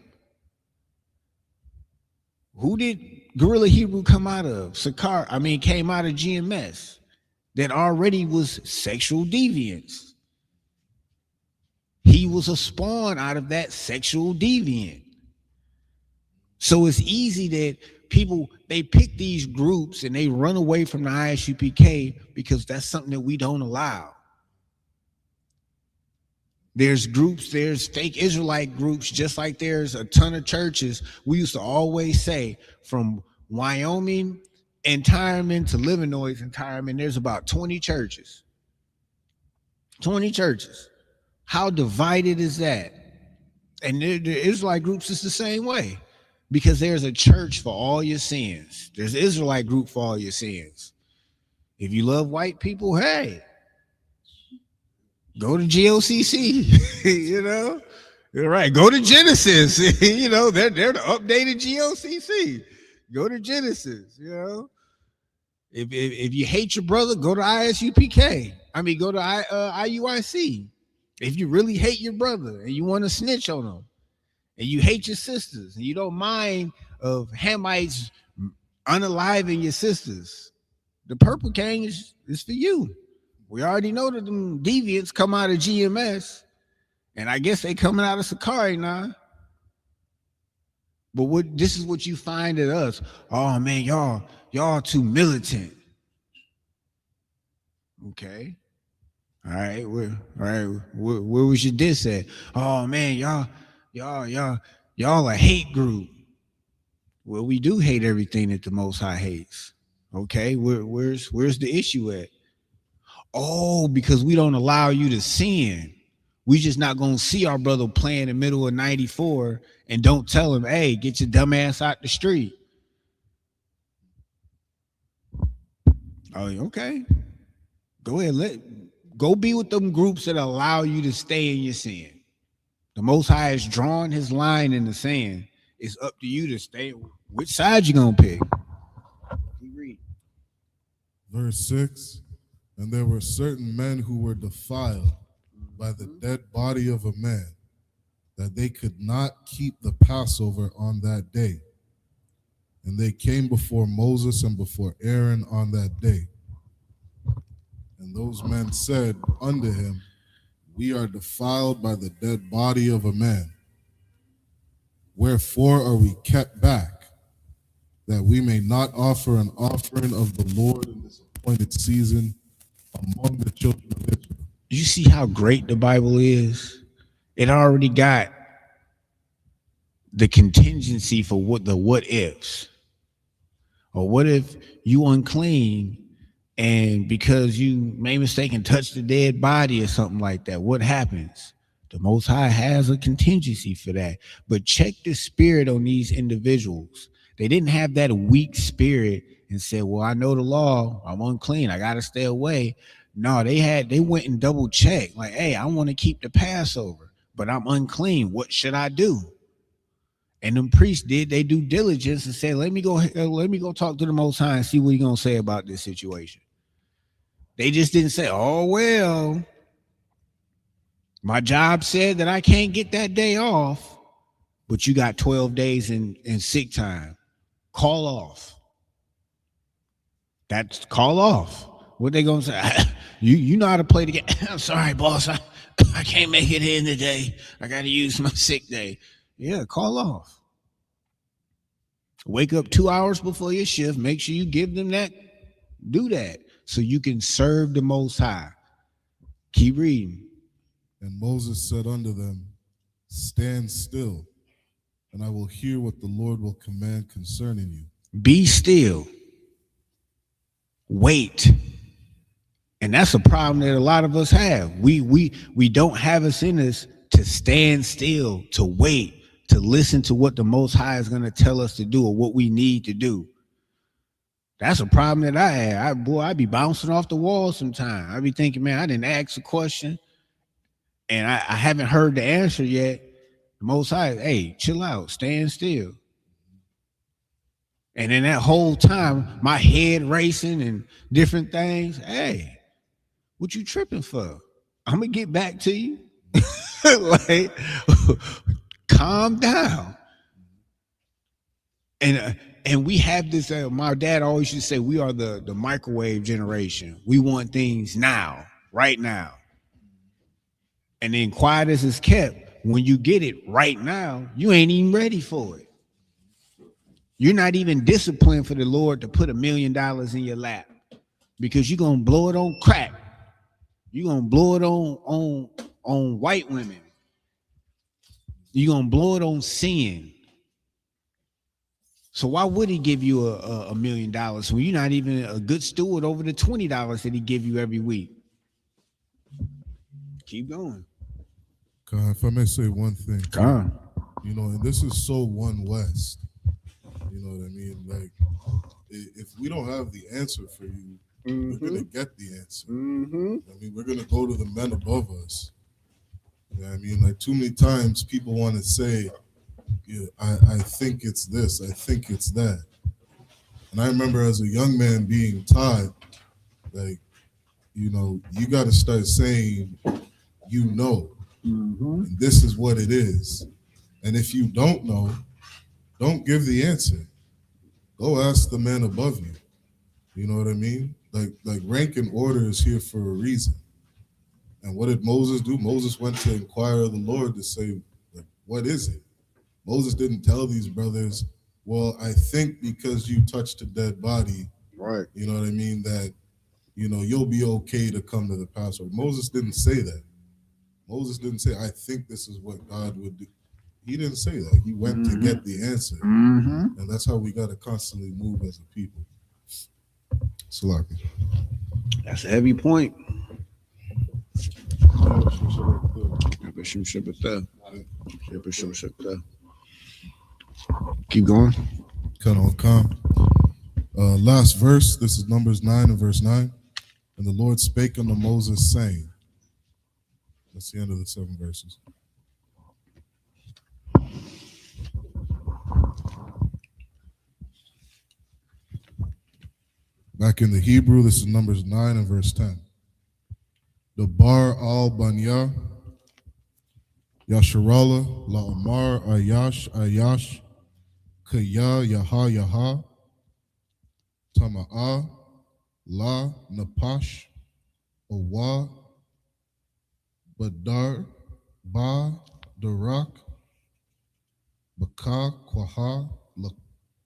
Who did Gorilla Hebrew come out of? Came out of GMS that already was sexual deviance. He was a spawn out of that sexual deviant. So it's easy that people, they pick these groups and they run away from the ISUPK because that's something that we don't allow. There's groups, there's fake Israelite groups, just like there's a ton of churches. We used to always say from Wyoming and Tyreman to Livernois and Tyreman, there's about 20 churches. 20 churches. How divided is that? And the Israelite groups is the same way, because there's a church for all your sins. There's an Israelite group for all your sins. If you love white people, hey, go to GOCC, you know, right? Go to Genesis, you know, they're the updated GOCC. Go to Genesis, you know. If you hate your brother, go to ISUPK. Go to IUIC. If you really hate your brother and you want to snitch on him, and you hate your sisters, and you don't mind of Hamites unaliving your sisters, the Purple Gang is for you. We already know that them deviants come out of GMS, and I guess they coming out of Sakari now. But this is what you find at us. Oh man, y'all too militant. Okay. All right. Where was your diss at? Oh man, y'all a hate group. Well, we do hate everything that the Most High hates. Okay. Where's the issue at? Oh, because we don't allow you to sin. We just not gonna see our brother play in the middle of 94 and don't tell him, hey, get your dumb ass out the street. Oh, okay. Go ahead, go be with them groups that allow you to stay in your sin. The Most High has drawn his line in the sand. It's up to you to stay. Which side you gonna pick? Read. Verse 6. And there were certain men who were defiled by the dead body of a man, that they could not keep the Passover on that day. And they came before Moses and before Aaron on that day. And those men said unto him, we are defiled by the dead body of a man. Wherefore are we kept back, that we may not offer an offering of the Lord in this appointed season among the children of Israel? You see how great the Bible is? It already got the contingency for what ifs. Or what if you unclean, and because you made a mistake and touched the dead body or something like that, what happens? The Most High has a contingency for that. But check the spirit on these individuals. They didn't have that weak spirit and said, well, I know the law, I'm unclean, I gotta stay away. No, they went and double checked, like, hey, I want to keep the Passover, but I'm unclean. What should I do? And them priests did their due diligence and said, let me go talk to the Most High and see what he's gonna say about this situation. They just didn't say, oh, well, my job said that I can't get that day off, but you got 12 days in sick time. Call off. That's call off. What they gonna say? You know how to play the game. I'm sorry, boss. I can't make it in today. I got to use my sick day. Yeah, call off. Wake up 2 hours before your shift. Make sure you give them that. Do that so you can serve the Most High. Keep reading. And Moses said unto them, stand still, and I will hear what the Lord will command concerning you. Be still. Wait. And that's a problem that a lot of us have. We don't have us in us to stand still, to wait, to listen to what the Most High is going to tell us to do or what we need to do. That's a problem that I had. I'd be bouncing off the wall sometimes. I'd be thinking, man, I didn't ask a question and I haven't heard the answer yet. The Most High, hey, chill out, stand still. And in that whole time, my head racing and different things. Hey, what you tripping for? I'm going to get back to you. Like, calm down. And we have this. My dad always used to say, we are the microwave generation. We want things now, right now. And then quiet as it's kept, when you get it right now, you ain't even ready for it. You're not even disciplined for the Lord to put $1 million in your lap, because you're gonna blow it on crack. You're gonna blow it on white women. You're gonna blow it on sin. So why would he give you $1 million when you're not even a good steward over the $20 that he give you every week? Keep going. If I may say one thing, you know, and this is so One West. You know what I mean? Like, if we don't have the answer for you, we're gonna get the answer. I mean, we're gonna go to the men above us. You know what I mean? Like, too many times people want to say, yeah, I think it's this, I think it's that. And I remember as a young man being taught, like, you know, you got to start saying, you know, and this is what it is. And if you don't know, don't give the answer. Go ask the man above you. You know what I mean? Like rank and order is here for a reason. And what did Moses do? Moses went to inquire of the Lord to say, like, what is it? Moses didn't tell these brothers, well, I think because you touched a dead body, right? You know what I mean? That, you know, you'll be okay to come to the Passover. Moses didn't say that. Moses didn't say, I think this is what God would do. He didn't say that. He went to get the answer. And that's how we got to constantly move as a people. Salaki. That's a heavy point. Keep going. Cut on calm. Last verse. This is Numbers 9 and verse 9. And the Lord spake unto Moses, saying, that's the end of the 7 verses. Back in the Hebrew, this is Numbers 9 and verse 10. The Bar al Banya, Yasharala, La Amar, Ayash, Kaya, Yaha, Yaha, Tama'a, La, Napash, Owa, Badar, Ba, Darak, Baka, Kwaha,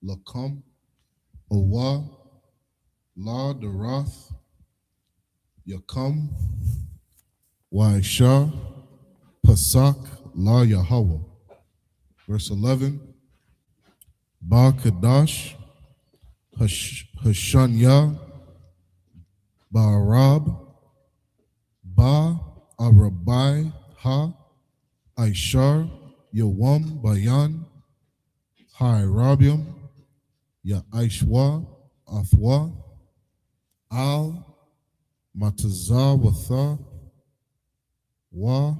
Lakam, Owa, La, Darath, Yakam, Waisha, Pasak, La, Yahweh. Verse 11, Ba, Kadash, Hashanya, Ba'arab, Ba, Arabai, Ha, Aishar, Yawam, Bayan, Hairabium, Ya Aishwa, Athwa, Al, Matazah, Watha, Wa,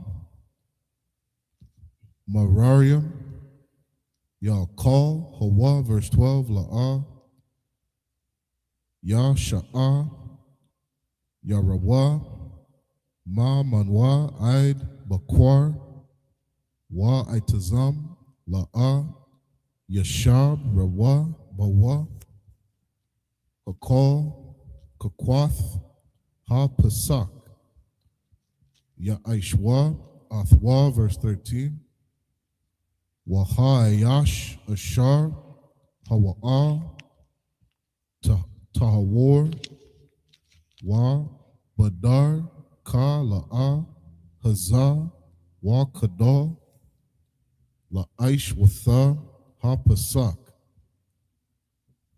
Mararium, Ya Kal, Hawa, verse 12, La'ah, Ya Sha'ah, Ya Rawa, Ma Manwa, Aid, Bakwar, Wa Aitazam, La'ah, Yashab, Rawa, Bawa, Hakal, Kakwath, Ha Pasak, Ya Aishwa, Athwa, verse 13, Waha Ayash, Ashar, Hawa'ah, Tahawar, Wa, Badar, Ka, La'ah, Hazah, Wa Kadal, La'aish, Watha, Ha Pasak,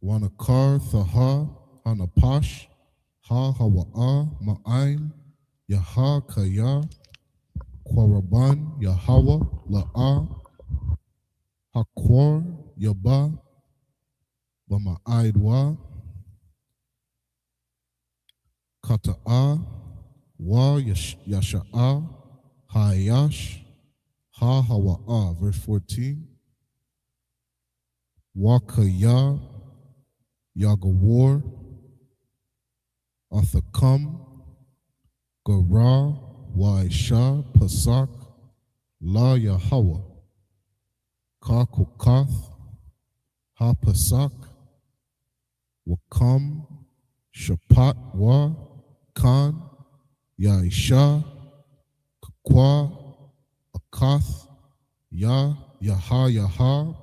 Wanakar, Thaha, Hanapash, Ha Hawa'ah, Ma'ain, Yaha Kaya, Kwaraban, Yahawa, La'ah, Hakwar, Yaba, Bama'aidwa, Kata'a, Wa Yasha'a, Hayash, Ha Hawa'ah. Verse 14. Wa Kaya, Yagawar, Athakam, Gara, Waisha, Pasak, La Yahweh, Ka Kukath, Ha Pasak, Wakam, Shapat Wa, Khan, Yaisha, Kwa, Akath, Ya, Yaha,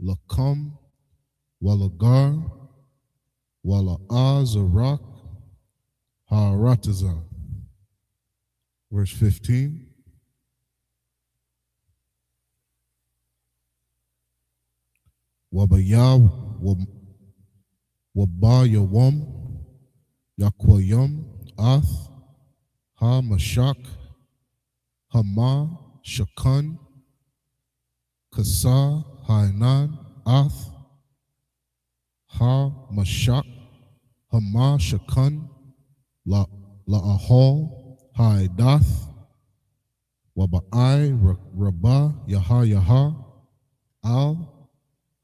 Lakam, Walagar, Wala'azarak, Ha'aratazah. Verse 15. Wabaya Wabayawam Yakwayam Ath Ha Mashak Hama Shakan Kasa Hainan Ath Ha Mashak Hama Shakan La'ahol Haidath Waba'ai Rabah Yaha Al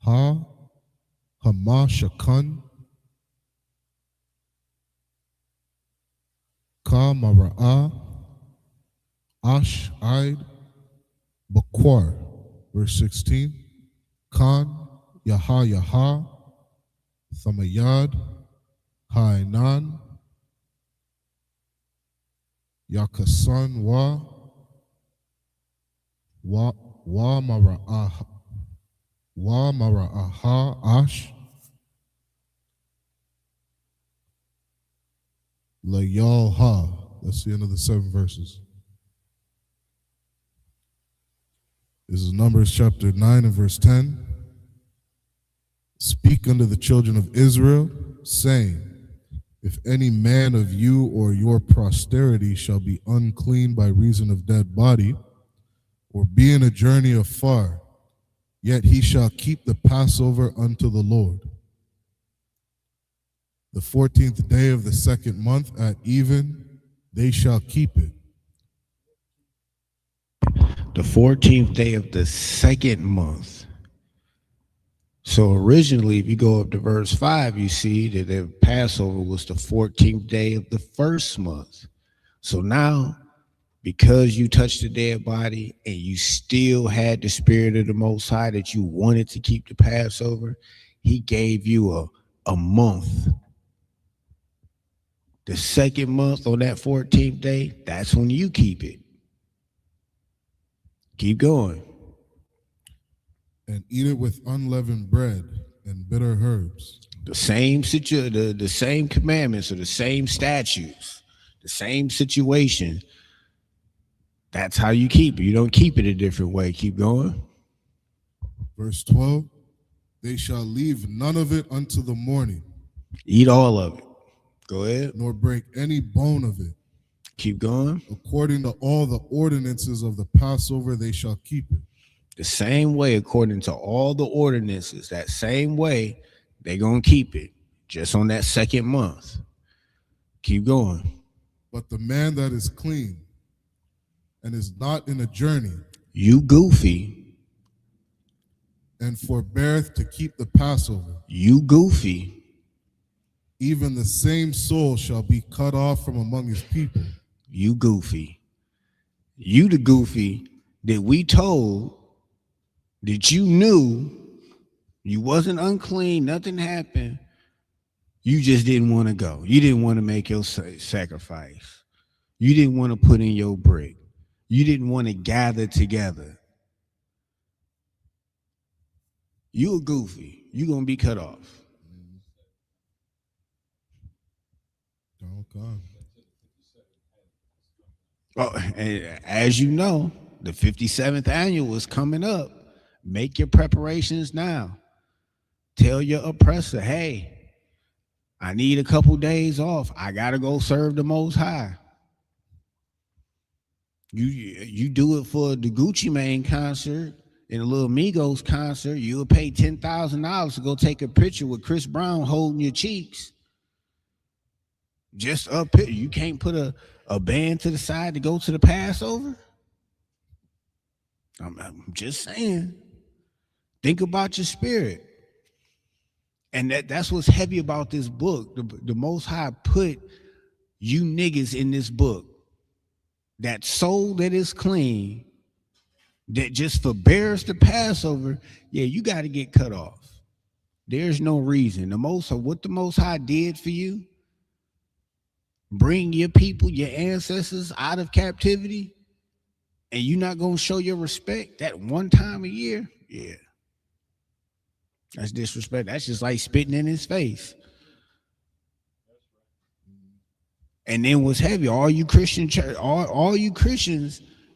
Ha Hama Shakan Ka Mara'a Ash Aid Bakwar. Verse 16. Khan Yaha Thamayad Hainan Yakasan Wa Mara'aha Ash Layalha. That's the end of the 7 verses. This is Numbers chapter 9 and verse 10. Speak unto the children of Israel, saying, if any man of you or your posterity shall be unclean by reason of dead body, or be in a journey afar, yet he shall keep the Passover unto the Lord. The 14th day of the second month at even, they shall keep it. The 14th day of the second month. So originally, if you go up to verse 5, you see that the Passover was the 14th day of the first month. So now, because you touched the dead body and you still had the Spirit of the Most High that you wanted to keep the Passover, he gave you a month. The second month on that 14th day, that's when you keep it. Keep going. And eat it with unleavened bread and bitter herbs. The same the same commandments or the same statutes, the same situation. That's how you keep it. You don't keep it a different way. Keep going. Verse 12, they shall leave none of it unto the morning. Eat all of it. Go ahead. Nor break any bone of it. Keep going. According to all the ordinances of the Passover, they shall keep it. The same way, according to all the ordinances, that same way, they're going to keep it. Just on that second month. Keep going. But the man that is clean and is not in a journey, you goofy, and forbeareth to keep the Passover, you goofy, even the same soul shall be cut off from among his people. You goofy. You the goofy that we told that you knew you wasn't unclean, nothing happened. You just didn't want to go. You didn't want to make your sacrifice. You didn't want to put in your brick. You didn't want to gather together. You a goofy. You gonna be cut off. Okay. Oh, and as you know, the 57th annual is coming up. Make your preparations now. Tell your oppressor, hey, I need a couple days off. I gotta go serve the Most High. You do it for the Gucci Mane concert and the Little Migos concert. You'll pay $10,000 to go take a picture with Chris Brown holding your cheeks. Just up here. You can't put a band to the side to go to the Passover? I'm just saying. Think about your spirit. And that's what's heavy about this book. The Most High put you niggas in this book. That soul that is clean that just forbears the Passover, yeah, you got to get cut off. There's no reason. What the Most High did for you, bring your people, your ancestors out of captivity, and you're not going to show your respect that one time a year? Yeah. That's disrespect. That's just like spitting in his face. And then what's heavy, all you Christians,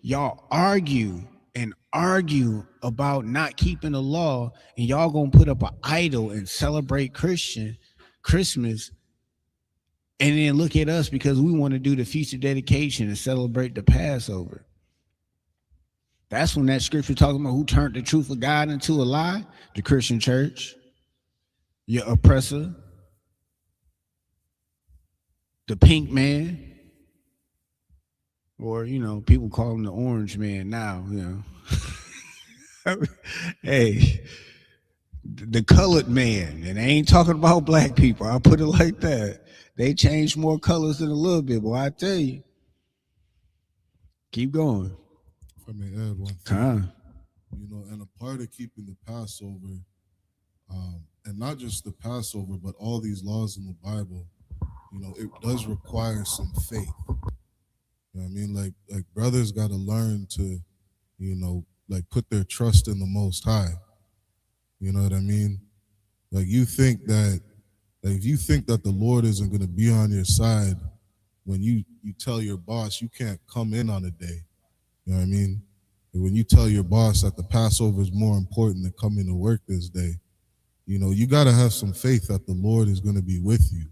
y'all argue about not keeping the law, and y'all gonna put up an idol and celebrate Christmas, and then look at us because we want to do the Feast of Dedication and celebrate the Passover. That's when that scripture talking about who turned the truth of God into a lie. The Christian church, your oppressor, the pink man, or people call him the orange man now. Hey, the colored man, and I ain't talking about black people. I'll put it like that. They changed more colors than a little bit, boy. I tell you. Keep going. If I may add one thing, and a part of keeping the Passover, and not just the Passover, but all these laws in the Bible, it does require some faith. You know what I mean? Like brothers got to learn to, put their trust in the Most High. You know what I mean? Like if you think that the Lord isn't going to be on your side when you tell your boss you can't come in on a day. You know what I mean? And when you tell your boss that the Passover is more important than coming to work this day, you got to have some faith that the Lord is going to be with you.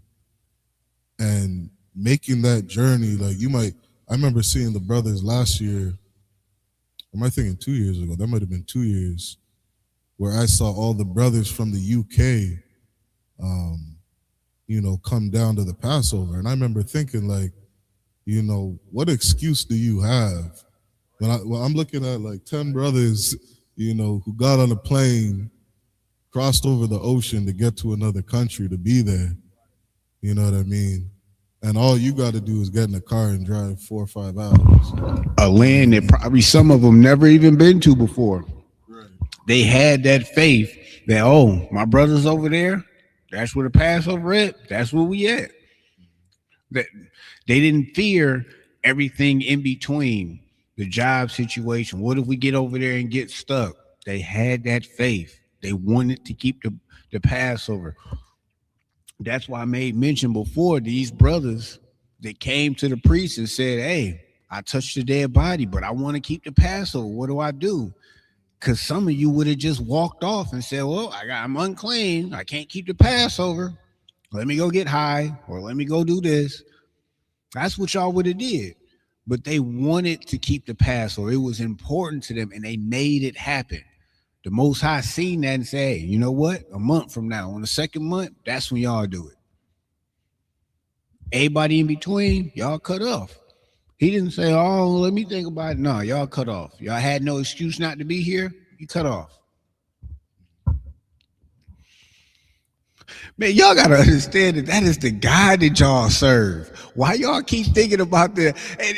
And making that journey, I remember seeing the brothers last year, or am I thinking 2 years ago? That might have been 2 years, where I saw all the brothers from the UK, come down to the Passover. And I remember thinking, what excuse do you have? When I'm looking at 10 brothers, who got on a plane, crossed over the ocean to get to another country to be there. You know what I mean? And all you got to do is get in a car and drive 4 or 5 hours. A land that probably some of them never even been to before. Right. They had that faith that, my brother's over there. That's where the Passover at. That's where we at. That they didn't fear everything in between, the job situation. What if we get over there and get stuck? They had that faith. They wanted to keep the Passover. That's why I made mention before, these brothers that came to the priest and said, hey, I touched the dead body, but I want to keep the Passover. What do I do? Because some of you would have just walked off and said, well, I'm unclean. I can't keep the Passover. Let me go get high, or let me go do this. That's what y'all would have did. But they wanted to keep the Passover. It was important to them, and they made it happen. The Most High seen that and said, hey, you know what? A month from now, on the second month, that's when y'all do it. Everybody in between, y'all cut off. He didn't say, let me think about it. No, y'all cut off. Y'all had no excuse not to be here. You cut off. Man, y'all got to understand that is the God that y'all serve. Why y'all keep thinking about that? And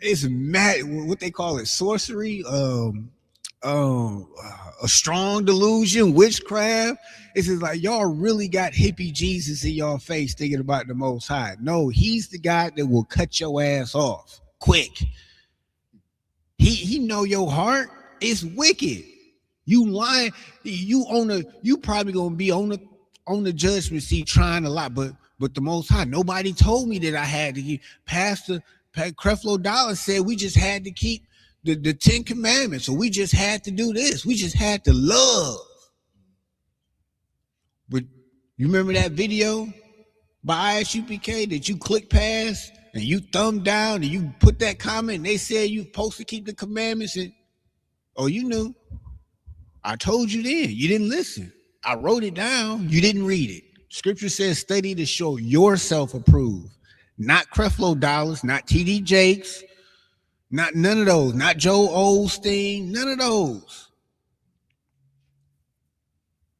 it's mad, what they call it, sorcery, a strong delusion, witchcraft. It's just like y'all really got hippie Jesus in y'all face thinking about the Most High. No, he's the God that will cut your ass off quick. He know your heart. It's wicked. You lying. You probably gonna be on the judgment seat trying to lie, but the Most High, nobody told me that I had to keep. Pastor Creflo Dollar said we just had to keep the 10 commandments, so we just had to do this. We just had to love. But you remember that video by Isupk that you click past and you thumb down and you put that comment and they said you supposed to keep the commandments, and you knew. I told you then. You didn't listen. I wrote it down. You didn't read it. Scripture says study to show yourself approved. Not Creflo Dollars, not TD Jakes, not none of those, not Joe Osteen, none of those.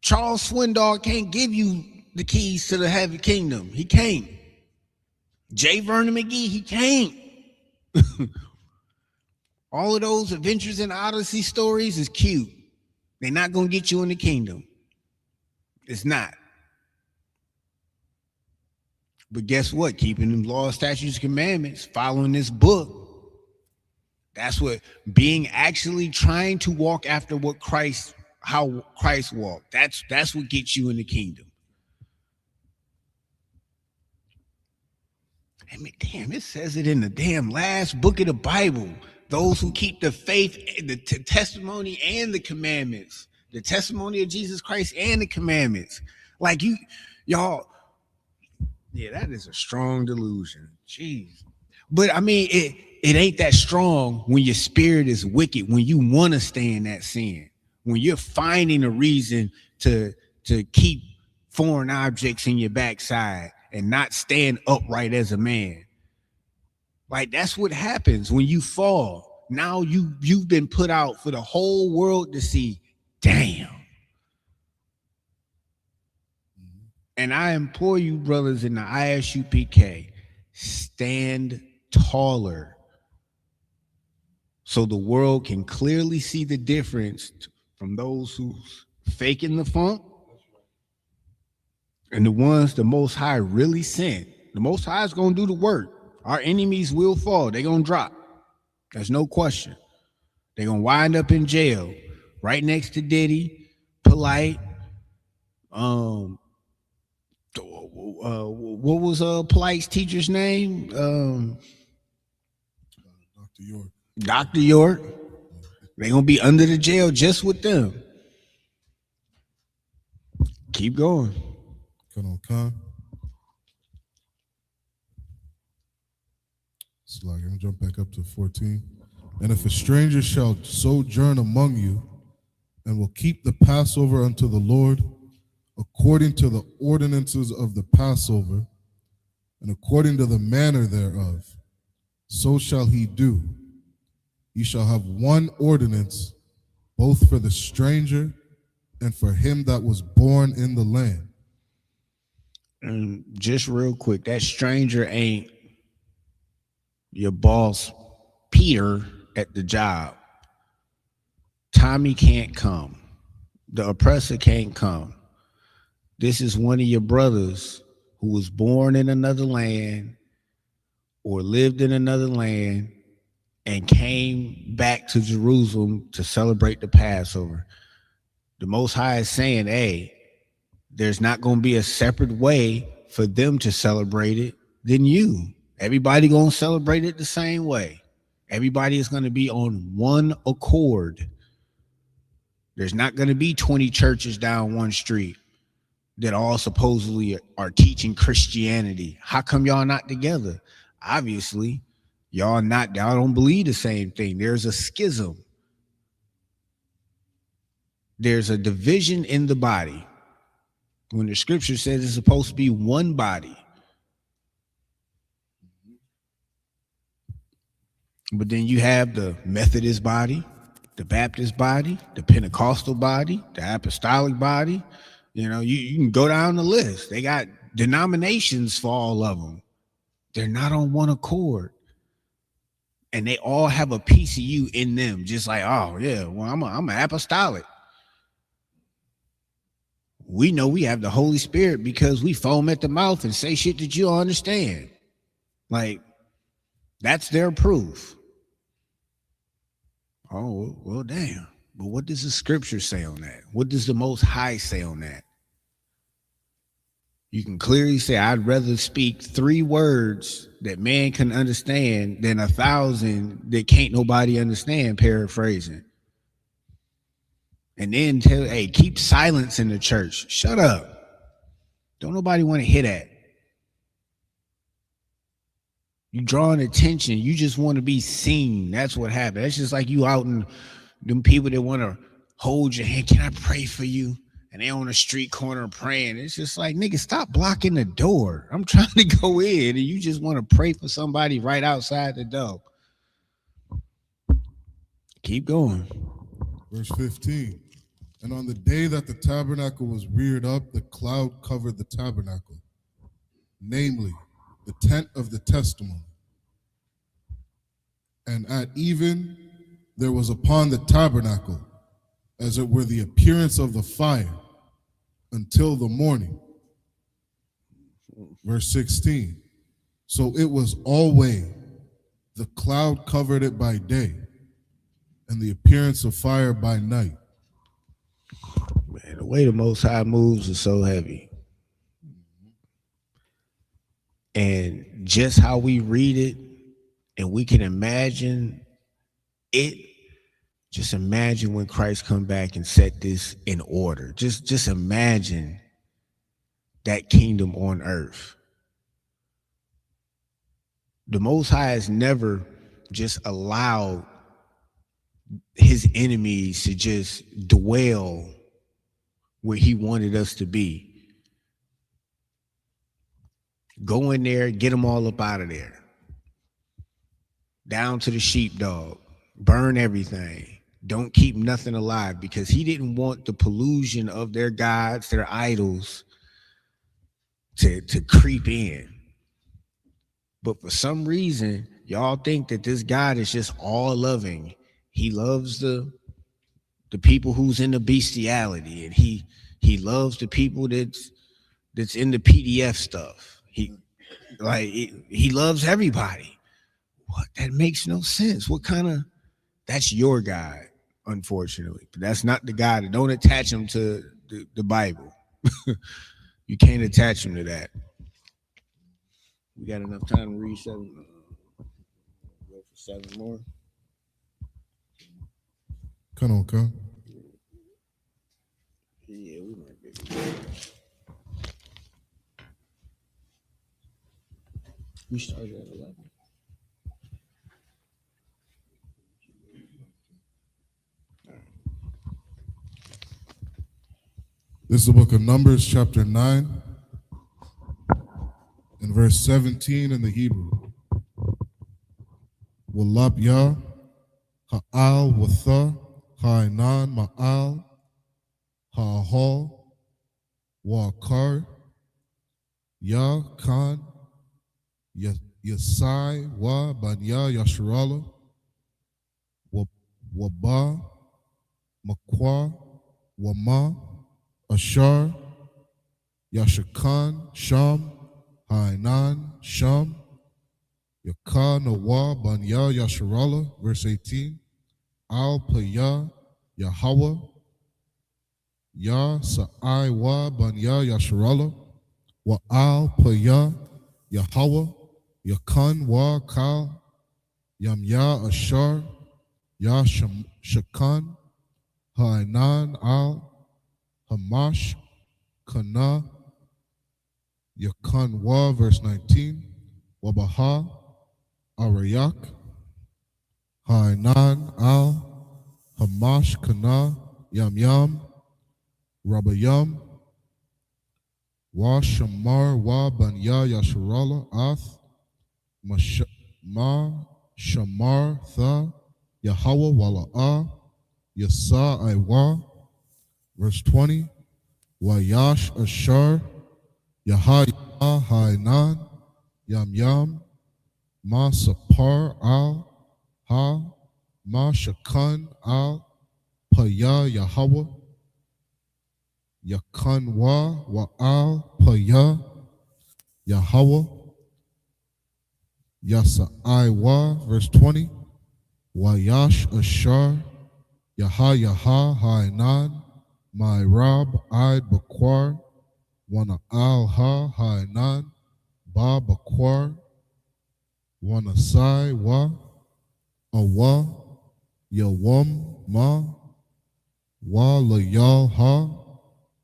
Charles Swindoll can't give you the keys to the heaven kingdom. He can't. J. Vernon McGee, he can't. All of those Adventures in Odyssey stories is cute. They're not going to get you in the kingdom. It's not. But guess what? Keeping them laws, statutes, commandments, following this book, that's what being actually trying to walk after what Christ, how Christ walked. That's what gets you in the kingdom. I mean, damn, it says it in the damn last book of the Bible. Those who keep the faith, the testimony, and the commandments, the testimony of Jesus Christ and the commandments. Like y'all, yeah, that is a strong delusion. Jeez. But I mean, it ain't that strong when your spirit is wicked, when you want to stay in that sin, when you're finding a reason to keep foreign objects in your backside and not stand upright as a man. Like, that's what happens when you fall. Now you've been put out for the whole world to see. Damn. And I implore you, brothers in the Isupk, stand taller so the world can clearly see the difference from those who's faking the funk and the ones the Most High really sent. The Most High is going to do the work. Our enemies will fall. They're going to drop. There's no question. They're going to wind up in jail right next to Diddy, Polite. What was Polite's teacher's name? Dr. York. Dr. York. They're going to be under the jail just with them. Keep going. It's like, I'm going to jump back up to 14. And if a stranger shall sojourn among you and will keep the Passover unto the Lord according to the ordinances of the Passover and according to the manner thereof, so shall he do. He shall have one ordinance, both for the stranger and for him that was born in the land. And just real quick, that stranger ain't your boss, Peter, at the job. Tommy can't come. The oppressor can't come. This is one of your brothers who was born in another land or lived in another land and came back to Jerusalem to celebrate the Passover. The Most High is saying, hey, there's not going to be a separate way for them to celebrate it than you. Everybody going to celebrate it the same way. Everybody is going to be on one accord. There's not going to be 20 churches down one street that all supposedly are teaching Christianity. How come y'all not together? Obviously, y'all don't believe the same thing. There's a schism. There's a division in the body. When the scripture says it's supposed to be one body. But then you have the Methodist body, the Baptist body, the Pentecostal body, the Apostolic body. You know, you can go down the list. They got denominations for all of them. They're not on one accord. And they all have a piece of you in them. Just like, oh, yeah, well, I'm an apostolic. We know we have the Holy Spirit because we foam at the mouth and say shit that you don't understand. Like, that's their proof. Oh, well, damn. But what does the scripture say on that? What does the Most High say on that? You can clearly say, I'd rather speak 3 words that man can understand than 1,000 that can't nobody understand, paraphrasing. And then tell, hey, keep silence in the church. Shut up. Don't nobody want to hear that. You drawing attention. You just want to be seen. That's what happened. That's just like you out in them people that want to hold your hand. Can I pray for you? And they on a street corner praying. It's just like, nigga, stop blocking the door. I'm trying to go in and you just want to pray for somebody right outside the door. Keep going. Verse 15. And on the day that the tabernacle was reared up, the cloud covered the tabernacle, namely the tent of the testimony. And at even there was upon the tabernacle, as it were the appearance of the fire, until the morning. Verse 16. So it was always the cloud covered it by day, and the appearance of fire by night. Man, the way the Most High moves is so heavy. And just how we read it, and we can imagine it, just imagine when Christ come back and set this in order. Just imagine that kingdom on earth. The Most High has never just allowed his enemies to just dwell where he wanted us to be. Go in there, get them all up out of there. Down to the sheepdog. Burn everything. Don't keep nothing alive, because he didn't want the pollution of their gods, their idols, to creep in. But for some reason, y'all think that this God is just all loving. He loves the people who's in the bestiality, and he loves the people that's in the PDF stuff. He loves everybody. What? That makes no sense. What kind of? That's your God, unfortunately. But that's not the God. Don't attach him to the Bible. You can't attach him to that. We got enough time to read 7. Go for 7 more. Come on, come. Yeah, we might be. We started at 11. This is the book of Numbers, chapter 9, and verse 17 in the Hebrew. Walab ya, ha'al watha, ha'inan ma'al, ha'ahol, wa'akar, ya kan, yasai wa banya yasharala, waba, makwa, wama, Ashar, Yashakan, Sham, Hainan, Sham, Yaka, Nawa, Banya, Yasharala, verse 18, Al Paya, Yahweh, Ya Sa'ai Wa, Banya, Yasharala, Wa Al Paya, Yahweh, Yakan, Wa Kal, Yamya, Ashar, Ya Shakan, Hainan, Al, Hamash, Kana, Yakanwa, verse 19, Wabaha, Arayak, Hainan, Al, Hamash, Kana, Yam, Rabayam, Wa Shamar, Wa Banya, Yasharala, Ath, Ma Shamar, Tha, Yahweh, Wala'a, Yasa, Iwa, verse 20, Wayash Ashar, Yahya Hainan, Yam, Ma Sapar Al, Ha, Ma Shakan Al, Paya Yahweh, Yakan Wa Al, Paya Yahweh, Yasa'ai Wa, verse 20, Wayash Ashar, Yaha Hainan, My Rab Id Bakwar, Wana Al Ha Hainan, Ba Bakwar, Wana Sai Wa, Awa, Yawam Ma, Wa Layal Ha,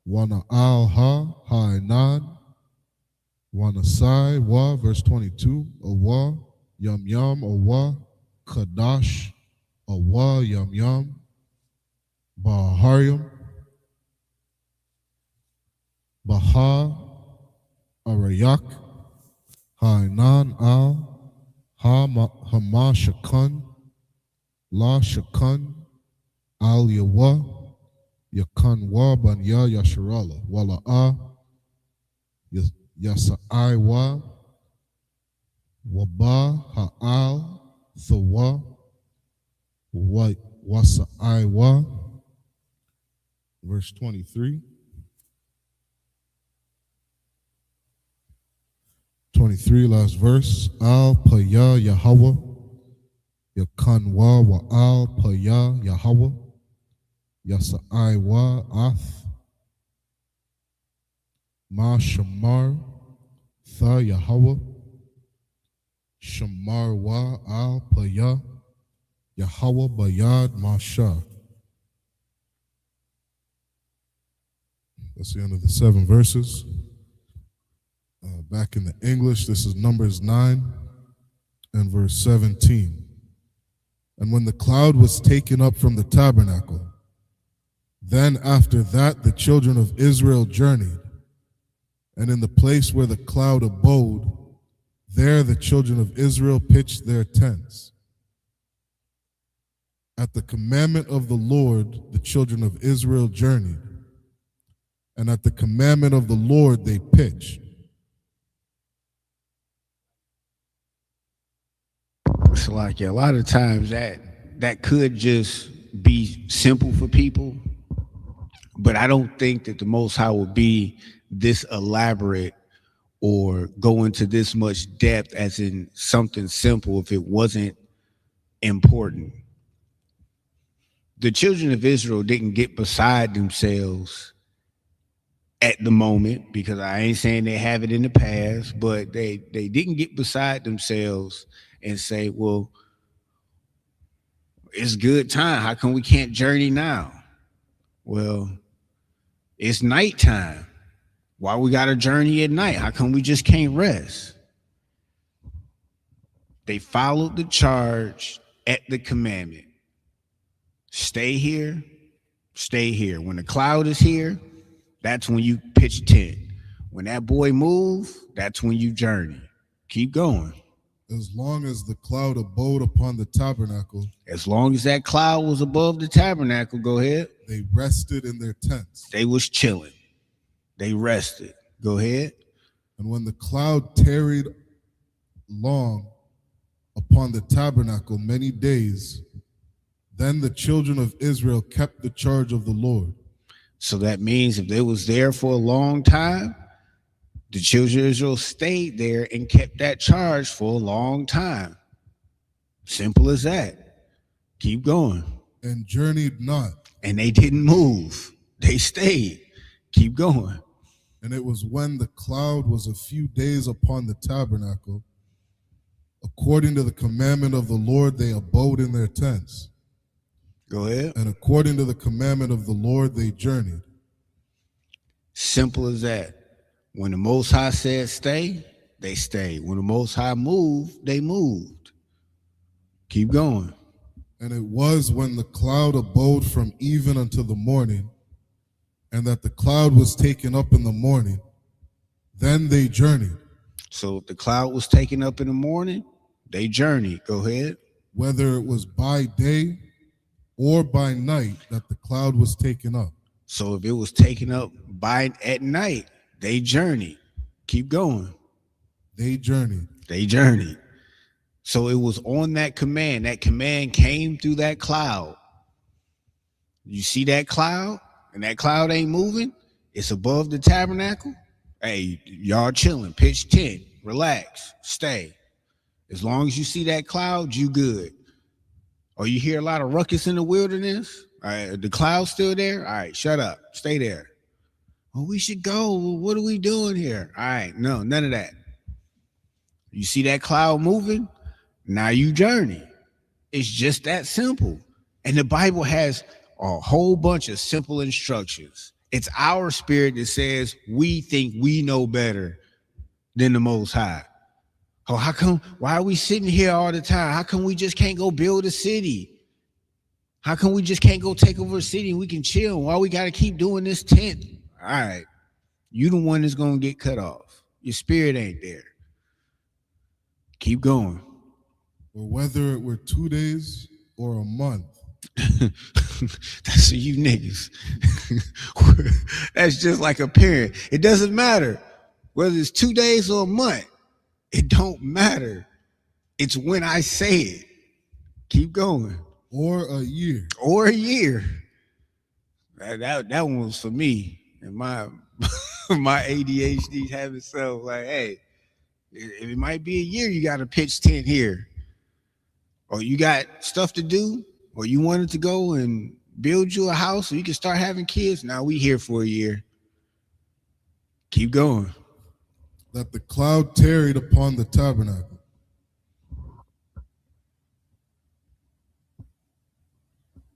Wana Al Ha Hainan, Wana Sai Wa, verse 22, Awa, Yam, Awa, Kadash, Awa, Yam, Baharyam, Baha, Arayak, Hainan Al, Hama Shakan, La Shakan, Al Yawa, Yakan Wa Banya Yasharala, Wala'a, Yasa'ai Wa, Waba Ha'al, Thawa, Wasaiwa, verse 23. 23, last verse. Al Paya Yahweh, Yakanwa wa Al Paya Yahweh, Yasaiwa Ath, Ma Shamar, Tha Yahweh, Shamar wa Al Paya, Yahweh Bayad Masha. That's the end of the 7 verses. Back in the English, this is Numbers 9 and verse 17. And when the cloud was taken up from the tabernacle, then after that the children of Israel journeyed, and in the place where the cloud abode, there the children of Israel pitched their tents. At the commandment of the Lord, the children of Israel journeyed, and at the commandment of the Lord they pitched. So like a lot of times that could just be simple for people, but I don't think that the Most High would be this elaborate or go into this much depth as in something simple if it wasn't important. The children of Israel didn't get beside themselves at the moment, because I ain't saying they have it in the past, but they didn't get beside themselves and say, well, it's good time. How come we can't journey now? Well, it's nighttime. Why we got to journey at night? How come we just can't rest? They followed the charge at the commandment. Stay here, stay here. When the cloud is here, that's when you pitch tent. When that boy move, that's when you journey. Keep going. As long as the cloud abode upon the tabernacle. As long as that cloud was above the tabernacle, go ahead. They rested in their tents. They was chilling. They rested. Go ahead. And when the cloud tarried long upon the tabernacle many days, then the children of Israel kept the charge of the Lord. So that means if they was there for a long time, the children of Israel stayed there and kept that charge for a long time. Simple as that. Keep going. And journeyed not. And they didn't move. They stayed. Keep going. And it was when the cloud was a few days upon the tabernacle, according to the commandment of the Lord, they abode in their tents. Go ahead. And according to the commandment of the Lord, they journeyed. Simple as that. When the Most High said stay, they stayed. When the Most High moved, they moved. Keep going. And it was when the cloud abode from even until the morning, and that the cloud was taken up in the morning, then they journeyed. So if the cloud was taken up in the morning, they journeyed. Go ahead. Whether it was by day or by night that the cloud was taken up. So if it was taken up at night, they journeyed. Keep going. They journeyed. They journeyed. So it was on that command. That command came through that cloud. You see that cloud? And that cloud ain't moving. It's above the tabernacle. Hey, y'all chilling. Pitch tent. Relax. Stay. As long as you see that cloud, you good. Or you hear a lot of ruckus in the wilderness. All right, the cloud's still there. All right, shut up. Stay there. Oh, we should go. What are we doing here? All right, no, none of that. You see that cloud moving? Now you journey. It's just that simple. And the Bible has a whole bunch of simple instructions. It's our spirit that says we think we know better than the Most High. Oh, how come? Why are we sitting here all the time? How come we just can't go build a city? How come we just can't go take over a city and we can chill? Why we got to keep doing this tent? All right, you the one that's going to get cut off. Your spirit ain't there. Keep going. Or whether it were 2 days or a month. That's for you niggas. That's just like a parent. It doesn't matter whether it's 2 days or a month. It don't matter. It's when I say it. Keep going. Or a year. Or a year. That one was for me. And my my ADHD having self like, hey, it might be a year you got to pitch tent here. Or you got stuff to do, or you wanted to go and build you a house so you can start having kids. Now we here for a year. Keep going. That the cloud tarried upon the tabernacle.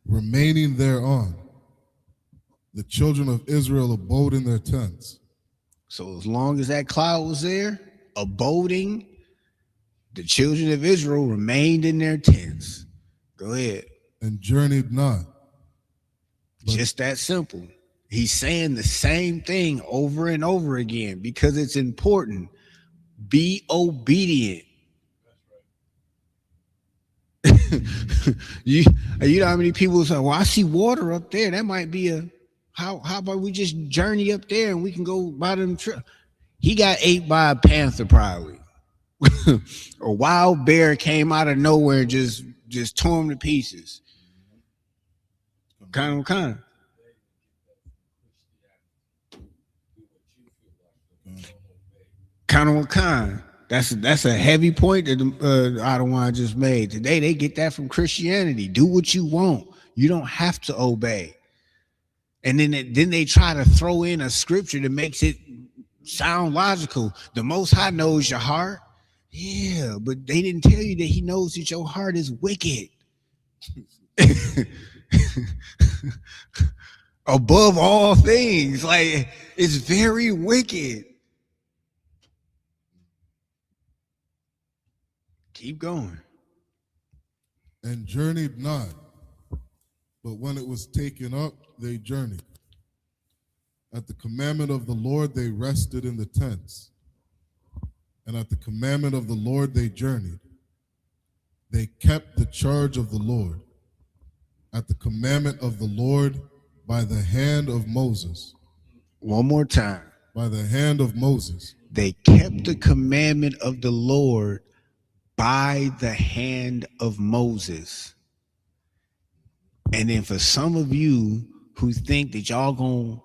Remaining thereon, the children of Israel abode in their tents. So as long as that cloud was there, abiding, the children of Israel remained in their tents. Go ahead. And journeyed not. Just that simple. He's saying the same thing over and over again because it's important. Be obedient. you know how many people say, well, I see water up there. That might be a how about we just journey up there and we can go by them He got ate by a panther probably. A wild bear came out of nowhere and just tore him to pieces. Kind of. That's a heavy point that Ottawa just made. Today they get that from Christianity. Do what you want. You don't have to obey. And then they try to throw in a scripture that makes it sound logical. The Most High knows your heart. Yeah, but they didn't tell you that he knows that your heart is wicked. Above all things, like it's very wicked. Keep going. And journeyed not, but when it was taken up, they journeyed. At the commandment of the Lord, they rested in the tents. And at the commandment of the Lord, they journeyed. They kept the charge of the Lord. At the commandment of the Lord, by the hand of Moses. One more time. By the hand of Moses. They kept the commandment of the Lord by the hand of Moses. And then for some of you who think that y'all gonna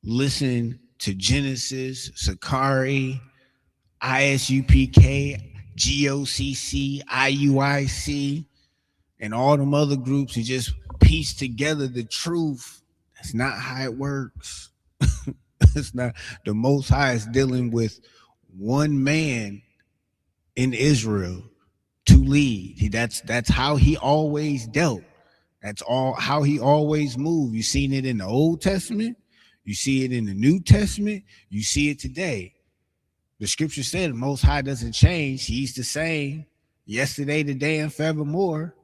listen to Genesis, Sakari, ISUPK, GOCC, IUIC, and all them other groups and just piece together the truth, that's not how it works. It's not. The Most High is dealing with one man in Israel to lead. That's how he always dealt. That's all how he always moved. You've seen it in the Old Testament. You see it in the New Testament. You see it today. The scripture said the Most High doesn't change. He's the same yesterday, today, and forevermore.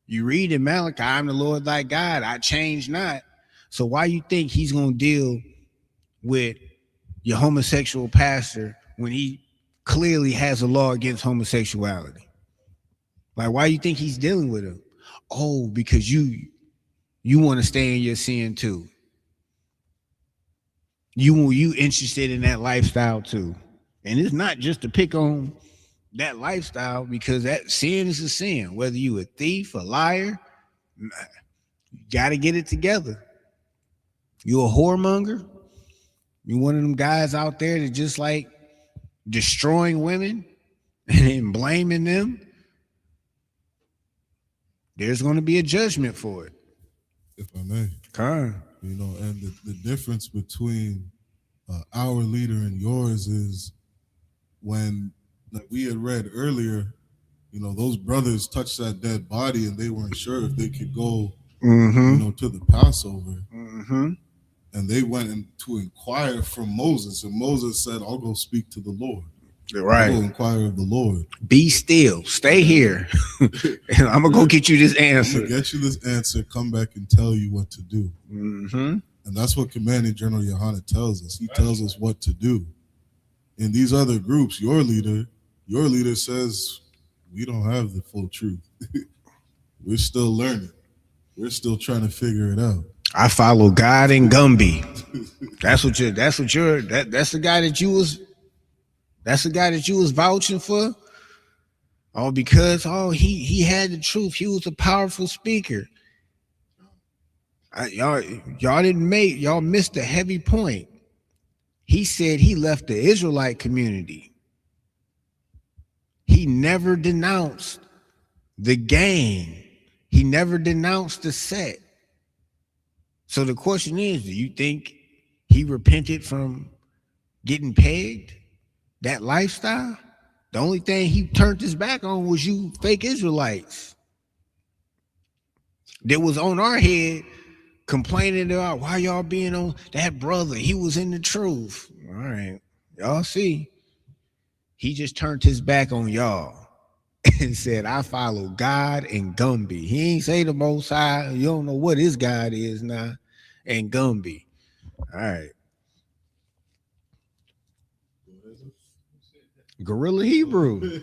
You read in Malachi, I'm the Lord thy God. I change not. So why you think he's going to deal with your homosexual pastor when he clearly has a law against homosexuality? Like, why you think he's dealing with him? Oh, because you want to stay in your sin too. You interested in that lifestyle too. And it's not just to pick on that lifestyle, because that sin is a sin. Whether you a thief, a liar, you got to get it together. You a whoremonger? You one of them guys out there that just like destroying women and blaming them? There's going to be a judgment for it. If I may. You know, and the difference between our leader and yours is when, like we had read earlier, you know, those brothers touched that dead body and they weren't sure if they could go, you know, to the Passover. And they went in to inquire from Moses, and Moses said, I'll go speak to the Lord. Right. I'll go inquire of the Lord. Be still. Stay here. And I'm going to go get you this answer. I'm going to get you this answer, come back and tell you what to do. And that's what Commanding General Yohana tells us. He tells us what to do. In these other groups, your leader says, we don't have the full truth. We're still learning. We're still trying to figure it out. I follow God and Gumby. That's the guy that you was vouching for. Oh, because he had the truth. He was a powerful speaker. Y'all missed a heavy point. He said he left the Israelite community. He never denounced the gang. He never denounced the sect. So the question is, do you think he repented from getting pegged? That lifestyle? The only thing he turned his back on was you fake Israelites that was on our head complaining about why y'all being on that brother. He was in the truth. All right. Y'all see, he just turned his back on y'all and said, I follow God and Gumby. He ain't say the Most High. You don't know what his God is now. And Gumby. All right. Gorilla Hebrew.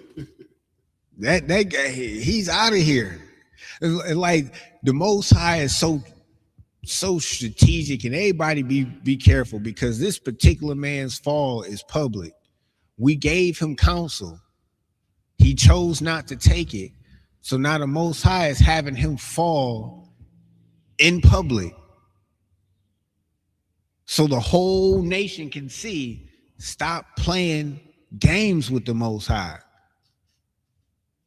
That guy, he's out of here. Like the Most High is so strategic, and everybody be careful, because this particular man's fall is public. We gave him counsel. He chose not to take it. So now the Most High is having him fall in public. So the whole nation can see, stop playing games with the Most High.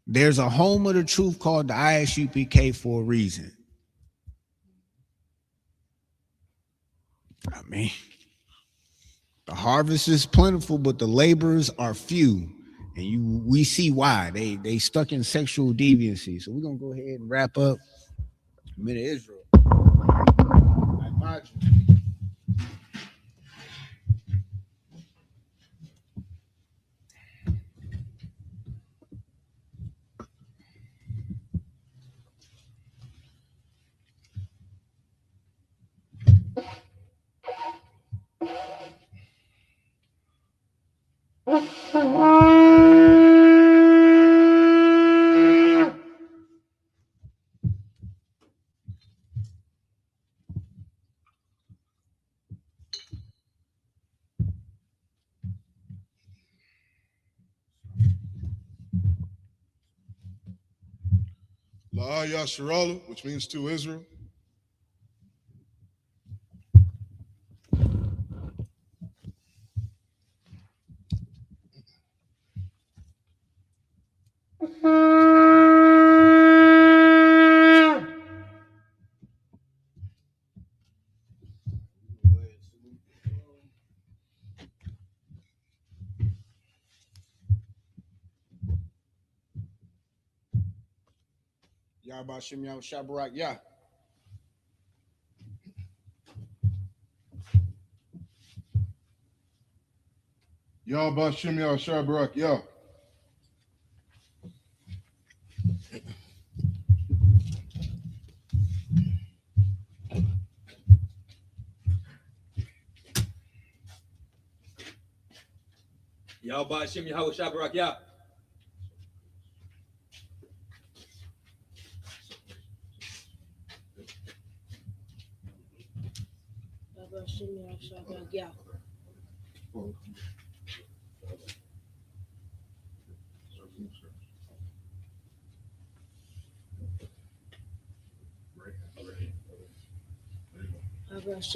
There's a home of the truth called the Isupk for a reason. I mean, the harvest is plentiful, but the laborers are few. And we see why. They stuck in sexual deviancy. So we're going to go ahead and wrap up a minute of Israel. I imagine. La Yasharala, which means to Israel. Yahba Shem Yahweh Shabarak Yah. Yahba Shem Yahweh Shabarak Yah. Yahweh Shem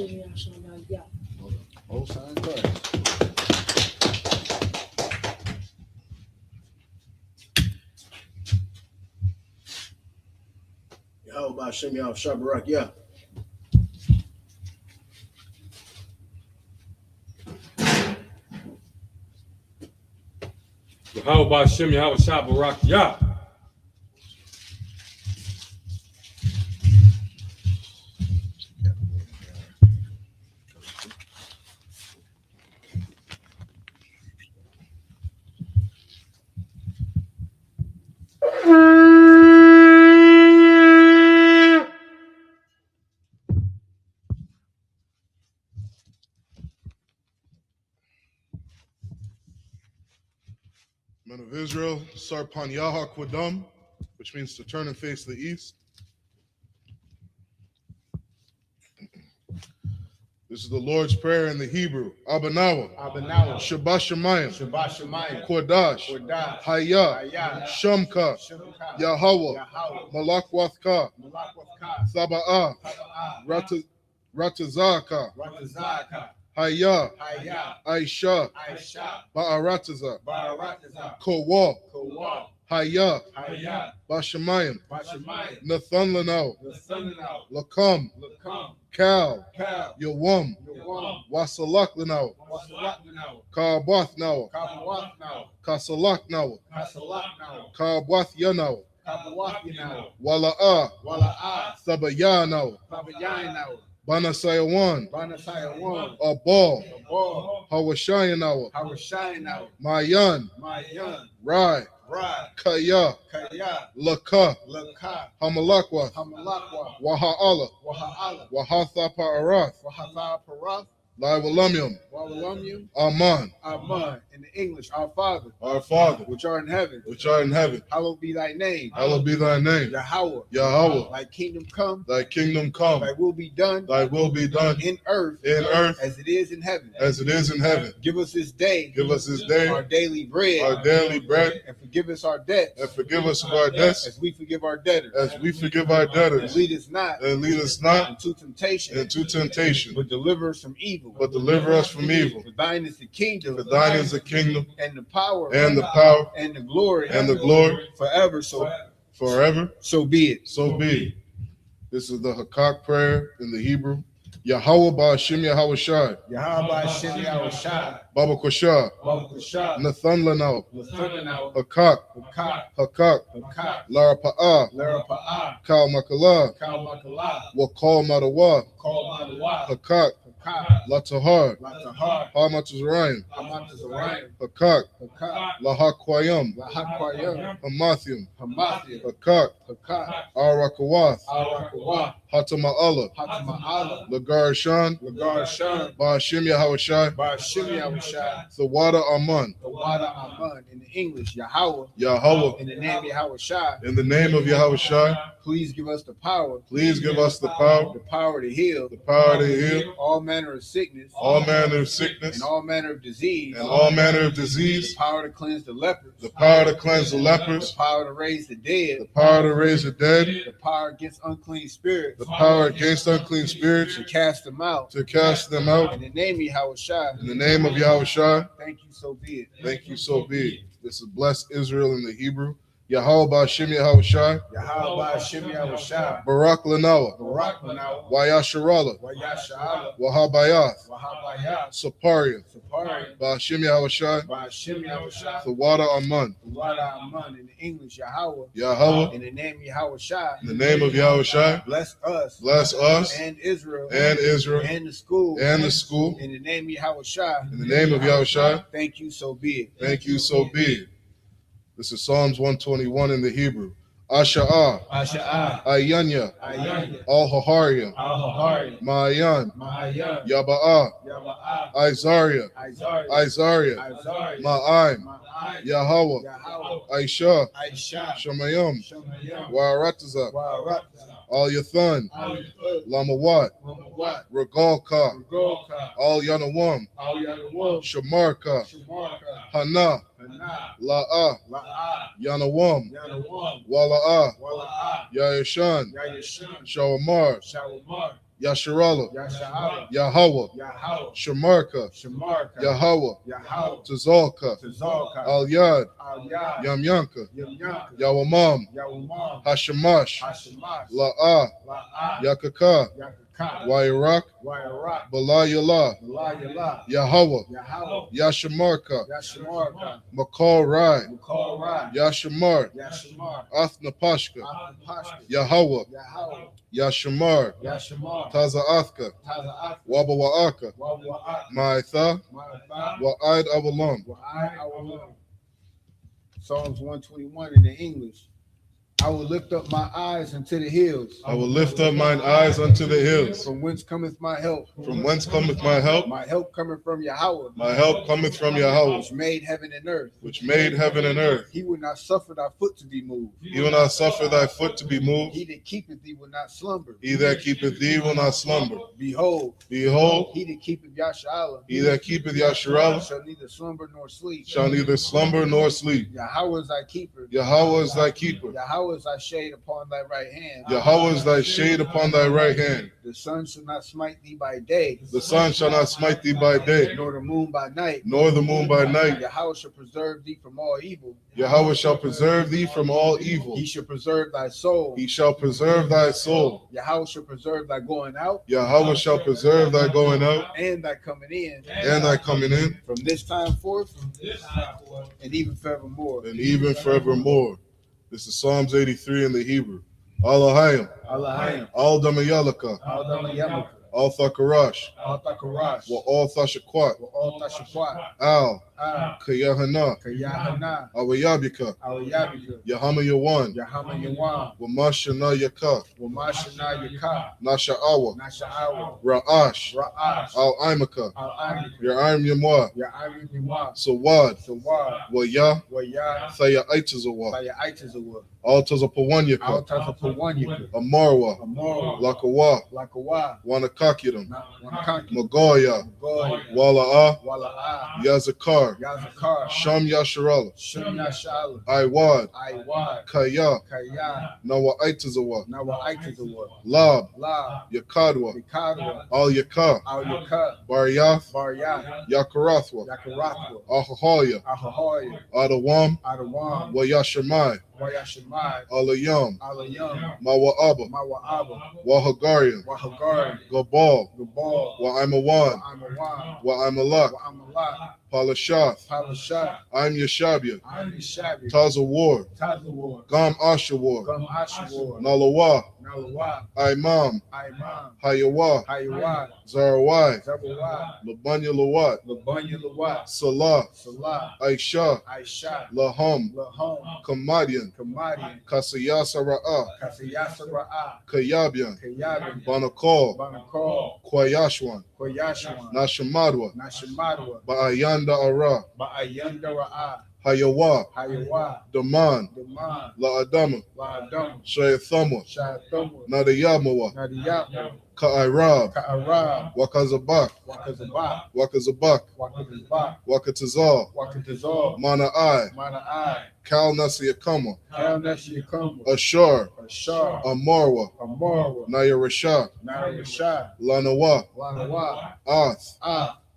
Yahweh Shabarak Yah. Most High Christ. Yahweh Shem Yahweh Shabarak Yah. Yahweh Shem Yahweh Shabarak Yah. Men of Israel, Sarpan Yaha Kwadam, which means to turn and face the east. This This is the Lord's Prayer in the Hebrew. Abanawa. Shabbat Shemayim. Kodash. Hayah. Shamka. Yahweh. Malakwathka. Saba'ah. Ratazaka. Hayah. Aisha. Ba'arataza. Kowa. Hayah. Bashamayim. Nathan Lanao. Lakam. Cal. Yawam. Wasalak Lanao. Kabath Now. Kasalak Now. Kabath Yanao. Wala'ah. Sabaya Now. Banasayawan. Abal. Hawashayan Now. Mayan. Rai. Kaya. Laka. Hamalakwa. Waha'ala. Wahatha Parath. Livalumium. Aman. In the English, our Father, which art in heaven, hallowed be thy name. Yahweh. Thy kingdom come. Thy Thy will be done. In earth. As it is in heaven. Give us this day. Our daily bread. And forgive us our debts. As we forgive our debtors. And lead us not. Into temptation. But deliver us from evil. For thine is the kingdom. And the power. And the glory. Forever. So be it. This is the Hakak prayer in the Hebrew. Yahweh Ba'ashim Yahweh Shai. Baba Koshah. Nathan Lanao. Hakak. Lara Pa'ah. Kal Makala. Wakal Madawa. Hakak. Latahar. Hamatazarayim. Hakak. Lahakwayam. Hamathium. Hakak. Arakawath. Hatama'ala. Lagarshan. Ba'ashim Yahushai. Thawada Aman. In the English, Yahweh. Yahweh. In the name of Yahushai. In the name of Yahushai. Please give us the power. The power to heal. All manner of sickness. And all manner of disease. The power to cleanse the lepers. The power to raise the dead. The power against unclean spirits. To cast them out. In the name of Yahushai. Thank you, so be it. This is bless Israel in the Hebrew. Yahweh Ba'ashim Yahushai. Barak Lanawa. Wayasharala. Wahabayath. Saparia. Ba'ashim Yahushai. Thawada Aman. In the English, Yahweh. In the name of Yahushai. Bless us. And Israel. And the school. In the name of Yahushai. Thank you, so be it. This is Psalms 121 in the Hebrew. Asha'ah. Ayanya. Al-Hahariya. Ma'ayan. Yaba'ah. Isariya. Ma'aim. Yahweh. Aisha. Shamayim. Wa'arataza. Al-Yathan. Lamawat. Regalka. Al-Yanawam. Shamarka. Hana. La'ah. Yanawam. Wala'ah. Yayashan. Shawamar. Yasharala. Yahweh. Shamarka. Yahweh. Tazalka. Al-Yad. Yamyanka. Yawamam. Hashamash. La'ah. Yakaka. Wairak. Balayala. Yahweh. Yashamarka. Makal Rai. Yashamar. Athnapashka. Yahweh. Yashamar. Taza'athka. Wabawa'aka. Ma'itha. Wa'id Avalam. Psalms 121 in the English. I will lift up my eyes unto the hills. I will lift up mine eyes unto the hills. From whence cometh my help? From whence cometh my help? My help cometh from Yahweh. My help cometh from Yahweh, which made heaven and earth. which made heaven and earth. He will not suffer thy foot to be moved. He will not suffer thy foot to be moved. He that keepeth thee will not slumber. He that keepeth thee will not slumber. Behold, Behold, he that keepeth Yasharallah, he that keepeth Yasharallah shall neither slumber nor sleep. shall neither slumber nor sleep. Yahweh is thy keeper. Yahweh is thy keeper. Yahweh is thy shade upon thy right hand. Yahweh is thy shade upon thy right hand. The sun shall not smite thee by day. The sun shall not smite thee by day, Nor the moon by night. nor the moon by night. Yahweh shall preserve thee from all evil. Yahweh shall preserve thee from all evil. He shall preserve thy soul. He shall preserve thy soul. Yahweh shall preserve thy going out. Yahweh shall preserve thy going out And thy coming in. and thy coming in, From this time forth. And even forevermore. and even forevermore. This is Psalms 83 in the Hebrew. Allahayim, Allahayim. Al Damayalaka, Al Yamaka. Al Thakarash, Al Takarash. Wa Al Thashakwat, Al Tashakwat. Al Al Kayahana, Kayahana. Awayabika, Al Yabika. Yahama Yawan, Yahama Yawan. Wa Mashana Yaka, Wamashana Yaka. Nasha'awa, Nasha'awa. Ra'ash, Ra'ash. Al Imaka, Al Amika. Yar'im Yamwa, Ya'arim Yamwa. Sawad, Sawad. Wa Ya, Waya. Thaya Aitazawa, Saya Aitazawa. Al Tazapawanyaka, Al Tazapawanyaka. Amarwa, Amora. Lakawa, Lakawa. Wanakakiram, Wanakaki. Magoya, Goya. Wala'a, Wala'a. Yazakar, Yazakar. Sham Yasharala, Shemya Shala. Iwad, Iwad. Kaya, Kaya. Nawa Aitazawa, Nawa Aitazawa. Lab, La. Yakadwa, Mikadwa. Al Yaka, Al Yaka. Baryath, Barya. Yakarathwa, Yakarathwa. Ahahoya, Ahahoya. Adawam, Adawam. Wayashamai, Wayashemai. Alayam, Alayam. Mawa'aba, Mawa'aba. Wahagarian, Wahagari. Gabal, Gabal. Wa'imawan, Amawan. Wa'imalak, Wa'amalat. Palashath, Palashat. I'm Yashabia, I'm Yashabi. Tazawar, Tazawar. Gam Ashawar, Gum Ashawar. Nalawa, Nalawa. Imam, Imam. Hayawa, Hayawa. Zarawai, Zabawai. Labanya Lawat, Labanya Lawat. Salah, Salah. Aisha, Aisha. Laham, Lahom. Kamadian, Kamadian. Kasayasa Ra'ah, Kasayasa Ra'ah. Kayabian, Kayabin. Banakal, Banakal. Kwayashwan, Koyashawan. Nashamadwa, Nashamadwa. Ba'ayanda Ara, Ba'ayanda Ra'ah. Hayawa, Hayawa. Daman, Daman. La'adama, La'adam. Shayathamwa, Shayathamwa. Nadayamawa, Nadiyatma. Ka'irab, Ka'arab. Wakazabak, Wakazabak. Wakazabak, Wakazabak. Wakatazal, Wakatazal. Mana'ai, Mana'ai. Kal Nasiyakama, Kal Nashiyakama. Ashar, Ashar. Amarwa, Amarwa. Nayarashah, Narashah. Lanawa, Lanawa. Ath,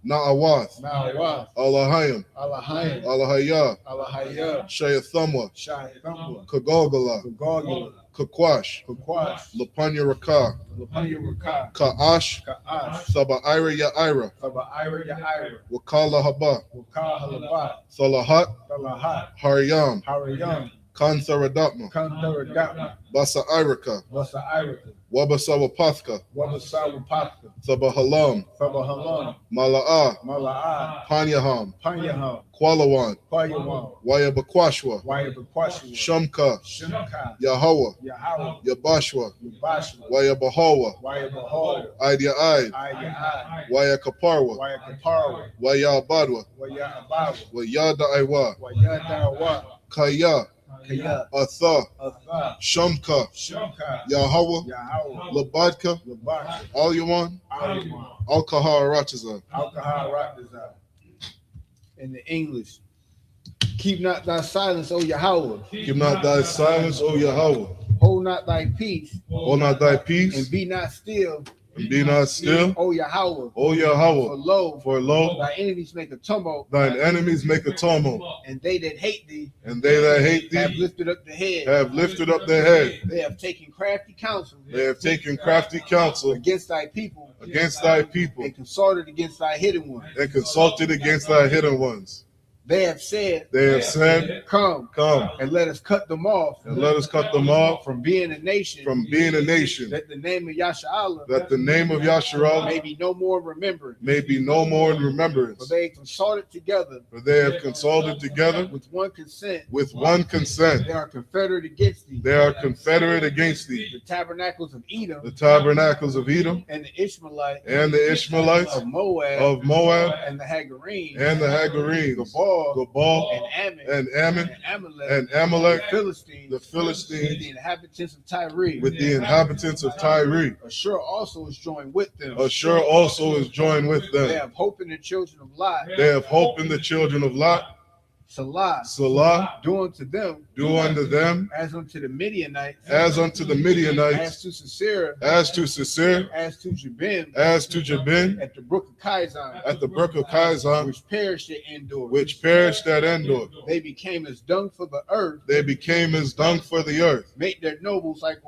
Na'awath, Na'awath. Allahayim, Allahayim. Allahayah, Allahayah. Shayathamwa, Shayathamwa. Kagogala, Kagogala. Kakwash, Kakwash. Lapanya Rakah, Lapanya Rakah. Ka'ash, Ka'ash. Saba'ira Ya'ira, Saba'ira Ya'ira. Wakala Haba, Wakah Halabat. Salahat, Salahat. Haryam, Harayam. Kantharadapma, Kantharadapma. Basa Irika, Basa Irika. Wabasawapathka, Wabasawa Patka. Sabahalam, Sabahalam. Mala'ah, Mala'ah. Panyaham, Panyaham. Qualawan, Kwayawan. Wayabakwashwa, Wayabakwashwa. Shumka, Shimka. Yahweh, Yahweh. Yabashwa, Yabashwa. Wayabahawa, Wayabahawa. Idya Id, Ayah. Wayakaparwa, Wayakaparwa. Wayabadwa, Wayabawa. Wayada Iwa, Wayadawa. Kaya, Kaya. Atha, Atha. Shumka, Shimka. Yahweh, Yahweh. Labadka, Labaka. Al Yawan, Ayman. Al Kahar Rataza. Alcohol Ratazah. In the English. Keep not thy silence, O Yahweh. Keep not thy silence, O Yahweh. Hold not thy peace. Hold not thy peace, And be not still. and be not still, O Yahweh. O For Yahweh. lo, For lo, thy enemies make a tumult, thine enemies make a tumult, and they that hate thee and they that hate have thee lifted up the head. have lifted up their head. They have taken crafty counsel They have taken crafty counsel against thy people, against thy people, and consulted against thy hidden ones. and consulted against thy hidden ones. They have said, come, and let us cut them off, from being a nation, that the name of Yasharallah, may be no more remembered. in remembrance. For they consulted together, with one consent, they are confederate against thee. The tabernacles of Edom, and the Ishmaelites, of Moab, and the Hagarenes, Gabal, and Ammon, and Amalek, the Philistines, with the inhabitants of Tyre. Ashur also is joined with them. They have hope in the children of Lot. Salah, do unto them, as unto the Midianites, as to Sisera, as to Jabin, at the brook of Kizon, which perished at Endor. They became as dung for the earth. Make their nobles like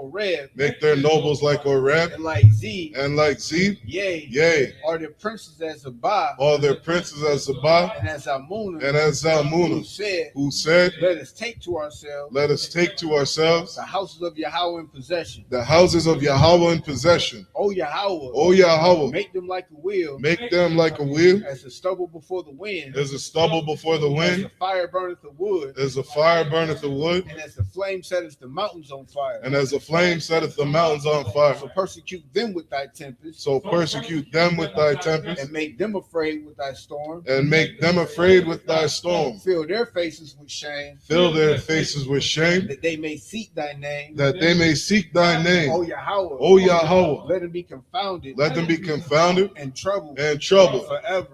Oreb, and like Zeb, yea, are their princes as Zabah, and as Zalmunna, who said, let us take to ourselves the houses of Yahweh in possession. O Yahweh, make them like a wheel, as the stubble before the wind, as the fire burneth the wood, and as the flame setteth the mountains on fire. So persecute them with thy tempest, and make them afraid with thy storm, fill their faces with shame, that they may seek thy name, O Yahweh, let them be confounded, and troubled,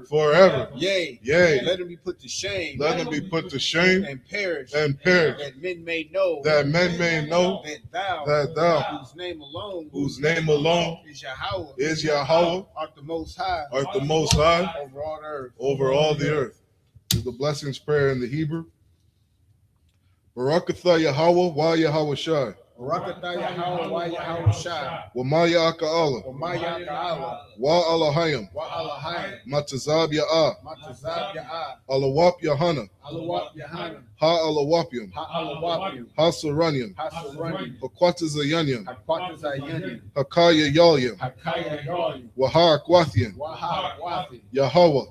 forever. Yea, let them be put to shame, and perish, that men may know, that thou, whose name alone is Yahweh, art the most high, over all the earth. Is the blessings prayer in the Hebrew. Barakatha Yahweh wa Yahweh Shai. Barakatha Yahweh wa Yahweh Shai. Wa ma Ya'aka Allah. Wa Alahayim. Matazab Ya'ah. Alawap Yahana. Ha Alawapyam. Ha Saranyam. Hakwata Zayanyam. Hakaya Yalyam. Waha Akwathian. Yahweh.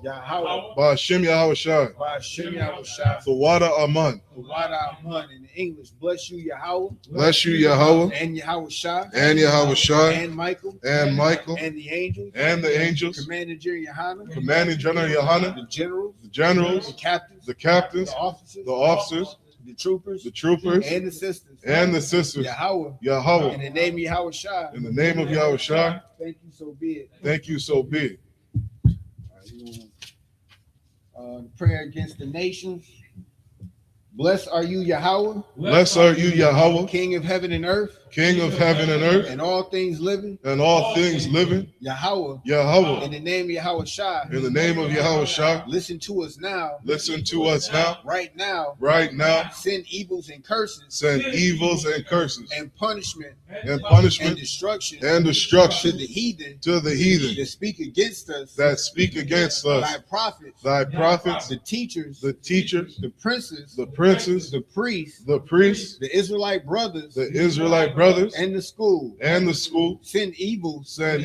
Ba'ashem Yahweh Shai. Thawada Aman. In English, bless you Yahweh. And Yahweh Shai. And Michael. And the angels. Commanding General Yohanan. The generals. The captains. The officers. The troopers. And the sisters. Yahweh. In the name of Yahweh Shai. Thank you, so be it. Prayer against the nations. Blessed are you, Yahweh. King of heaven and earth. And all things living. Yahweh. In the name of Yahweh Shai. Listen to us now. Right now. Send evils and curses. And punishment. And destruction. To the heathen. That speak against us. Thy prophets. The teachers. The princes. The priests. The Israelite brothers. And the school. Send evils. And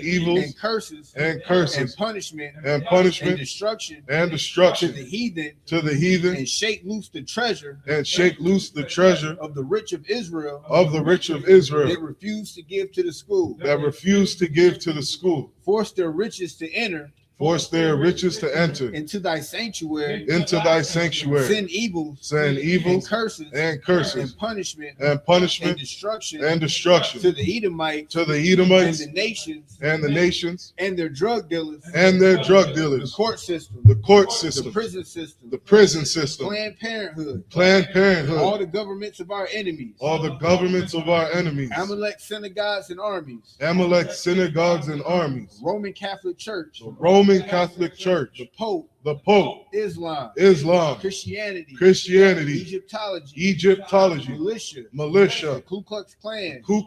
curses. And punishment. And destruction. To the heathen. And shake loose the treasure. Of the rich of Israel. That refuse to give to the school. Force their riches to enter. Into thy sanctuary. Send evils. And curses. And punishment. And destruction. To the Edomites. And the nations. And their drug dealers. The court system. The prison system. Planned Parenthood. All the governments of our enemies. Amalek synagogues and armies. Roman Catholic Church. Roman Catholic Church, the Pope, Islam, Christianity, Egyptology, militia, the Ku Klux Klan, the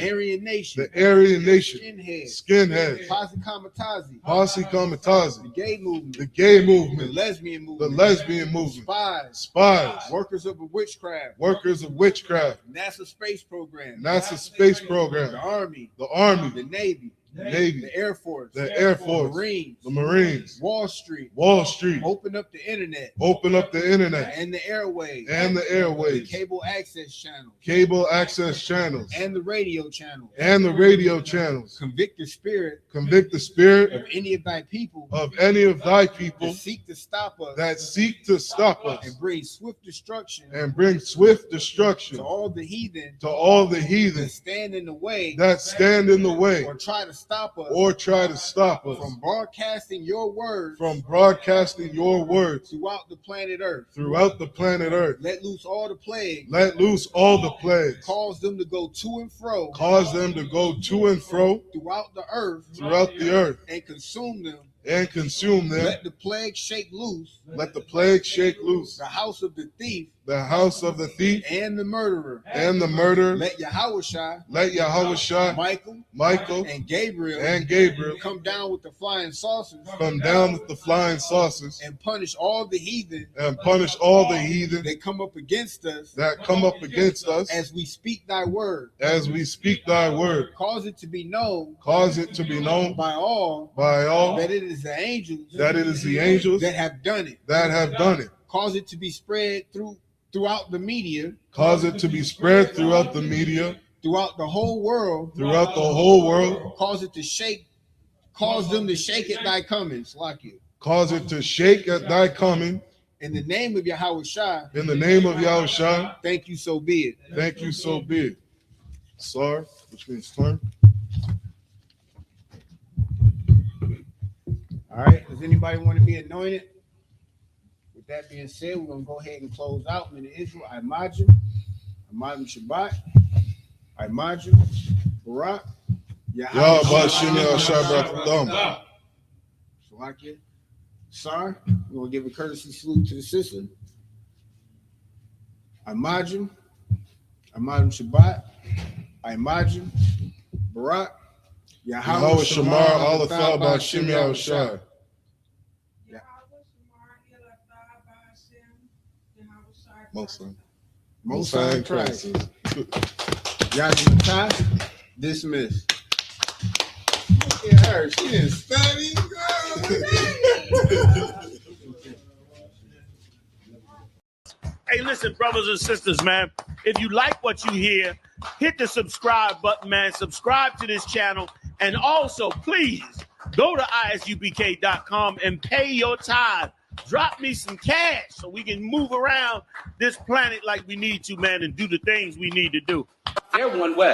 Aryan Nation, skinheads, posse comitazi, the gay movement, the lesbian movement, spies, workers of witchcraft, NASA space program, the Army, the Navy, the Air Force, the Marines, Wall Street, open up the internet, and the airwaves, the cable access channels, and the radio channels, convict the spirit of any of thy people that seek to stop us, and bring swift destruction to all the heathen that stand in the way or try to stop us from broadcasting your words throughout the planet Earth. Let loose all the plagues. Cause them to go to and fro throughout the earth and consume them. Let the plague shake loose the house of the thief and the murderer. Let Yahushua, Michael, and Gabriel come down with the flying saucers. And punish all the heathen. That come up against us. As we speak thy word. Cause it to be known. By all. That it is the angels. That have done it. Cause it to be spread throughout the media. Throughout the whole world. Cause them to shake at thy coming. In the name of Yahushua. Thank you, so be it. Sar, which means turn. All right. Does anybody want to be anointed? With that being said, we're going to go ahead and close out. In Israel, Imajim Shabbat, Imajim, Barak, Yahweh Shabbat. Shalakia. Sar, we're going to give a courtesy salute to the sister. Imajim Shabbat, Imajim, Barak, Yahweh Shamar, Alathah, Bashim Yahushua. Most High in Christ. Yahweh dismissed. Look at her. She didn't study. Hey, listen, brothers and sisters, man. If you like what you hear, hit the subscribe button, man. Subscribe to this channel. And also, please, go to isupk.com and pay your tithe. Drop me some cash so we can move around this planet like we need to, man, and do the things we need to do. They're one West.